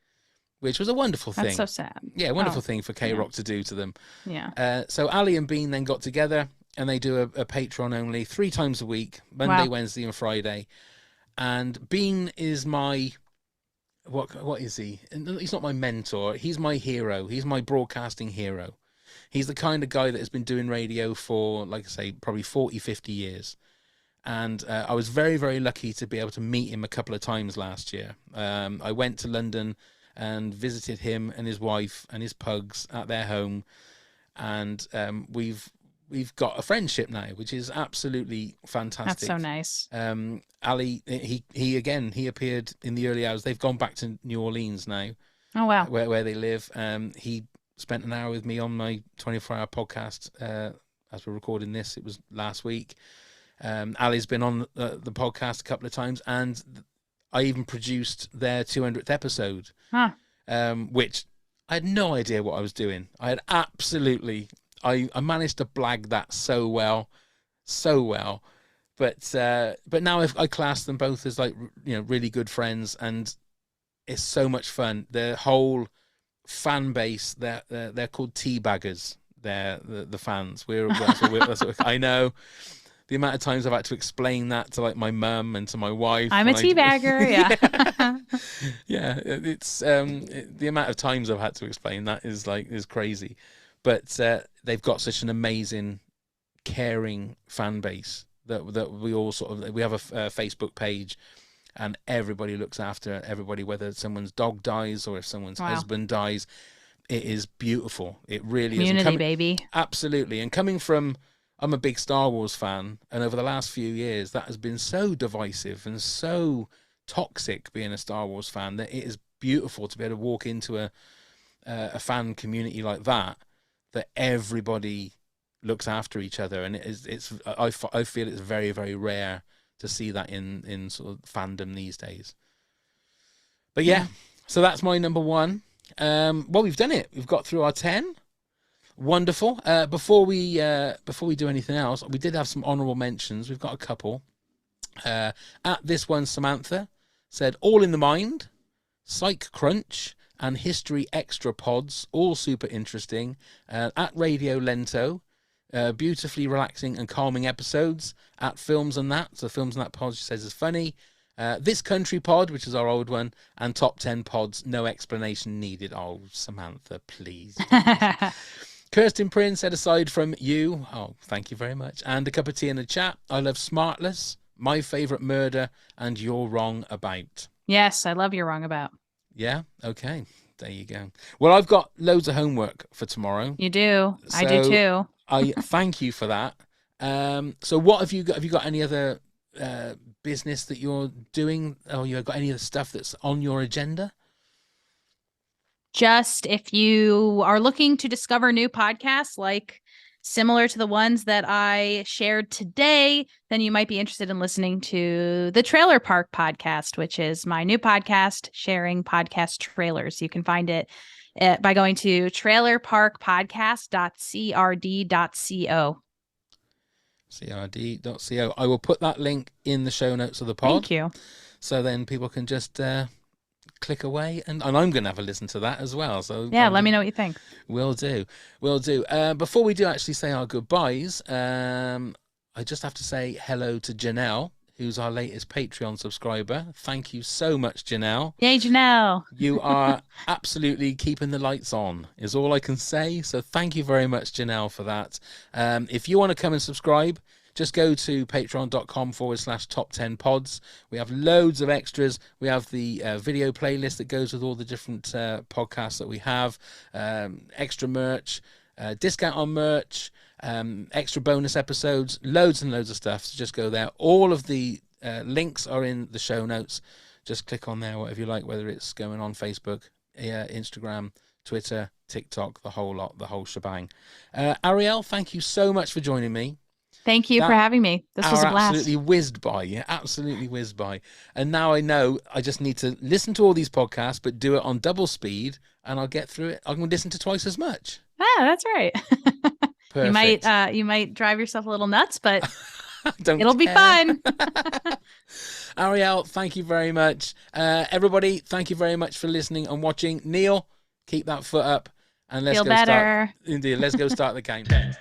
Speaker 1: which was a wonderful thing.
Speaker 4: That's so sad.
Speaker 1: Yeah, wonderful thing for K-Rock to do to them.
Speaker 4: Yeah.
Speaker 1: So Ali and Bean then got together and they do a Patreon only 3 times a week, Monday, Wednesday and Friday. And Bean is my, what is he? He's not my mentor. He's my hero. He's my broadcasting hero. He's the kind of guy that has been doing radio for, like I say, probably 40, 50 years. And I was very, very lucky to be able to meet him a couple of times last year. I went to London and visited him and his wife and his pugs at their home. And we've got a friendship now, which is absolutely fantastic.
Speaker 4: That's so nice.
Speaker 1: Ali, he appeared in the early hours. They've gone back to New Orleans now.
Speaker 4: Oh, wow.
Speaker 1: Where they live. He spent an hour with me on my 24-hour podcast. As we're recording this, it was last week. Ali's been on the podcast a couple of times, and I even produced their 200th episode, which I had no idea what I was doing. I I managed to blag that so well, but now I class them both as really good friends, and it's so much fun. The whole fan base. They're called teabaggers. They're the fans. I know. The amount of times I've had to explain that to like my mum and to my wife.
Speaker 4: I'm a teabagger. Yeah.
Speaker 1: Yeah, it's the amount of times I've had to explain that is crazy. But they've got such an amazing, caring fan base that we all we have a Facebook page, and everybody looks after everybody, whether someone's dog dies or if someone's husband dies. It is beautiful. It really
Speaker 4: Community,
Speaker 1: is.
Speaker 4: baby.
Speaker 1: Absolutely. And coming from, I'm a big Star Wars fan, and over the last few years, that has been so divisive and so toxic, being a Star Wars fan, that it is beautiful to be able to walk into a fan community like that everybody looks after each other, and I feel it's very, very rare to see that in sort of fandom these days. But yeah, so that's my number one. Well, we've done it. We've got through our 10. Wonderful. Before we do anything else, we did have some honourable mentions. We've got a couple. At this one, Samantha said, All in the Mind, Psych Crunch, and History Extra Pods, all super interesting. At Radio Lento, beautifully relaxing and calming episodes. At Films and That, so Films and That pod, she says, is funny. This Country Pod, which is our old one, and Top 10 Pods, no explanation needed. Oh, Samantha, please. Kirsten Prince said, aside from you, oh, thank you very much, and a cup of tea in the chat, I love Smartless, My Favourite Murder, and You're Wrong About.
Speaker 4: Yes, I love You're Wrong About.
Speaker 1: Yeah? Okay. There you go. Well, I've got loads of homework for tomorrow.
Speaker 4: You do. I do too.
Speaker 1: I thank you for that. So what have you got? Have you got any other business that you're doing, or you got any other stuff that's on your agenda?
Speaker 4: Just if you are looking to discover new podcasts like similar to the ones that I shared today, then you might be interested in listening to the Trailer Park Podcast, which is my new podcast sharing podcast trailers. You can find it by going to trailerparkpodcast.crd.co.
Speaker 1: crd.co. I will put that link in the show notes of the pod.
Speaker 4: Thank you.
Speaker 1: So then people can just click away, and I'm going to have a listen to that as well. So
Speaker 4: yeah, let me know what you think.
Speaker 1: Will do. Before we do actually say our goodbyes, I just have to say hello to Janelle, who's our latest Patreon subscriber. Thank you so much, Janelle.
Speaker 4: Yay, Janelle.
Speaker 1: You are absolutely keeping the lights on, is all I can say. So thank you very much, Janelle, for that. If you want to come and subscribe, just go to patreon.com/top10pods. We have loads of extras. We have the video playlist that goes with all the different podcasts that we have, extra merch, discount on merch, extra bonus episodes, loads and loads of stuff. So just go there. All of the links are in the show notes. Just click on there, whatever you like, whether it's going on Facebook, Instagram, Twitter, TikTok, the whole lot, the whole shebang. Arielle, thank you so much for joining me.
Speaker 4: Thank you for having me. This was a blast.
Speaker 1: Absolutely whizzed by. Yeah, absolutely whizzed by. And now I know I just need to listen to all these podcasts, but do it on double speed, and I'll get through it. I can listen to twice as much.
Speaker 4: Ah, that's right.
Speaker 1: Perfect.
Speaker 4: You might drive yourself a little nuts, but
Speaker 1: it'll
Speaker 4: be fun.
Speaker 1: Arielle, thank you very much. Everybody, thank you very much for listening and watching. Neil, keep that foot up, and let's
Speaker 4: Feel
Speaker 1: go
Speaker 4: better.
Speaker 1: Indeed, let's go start the countdown.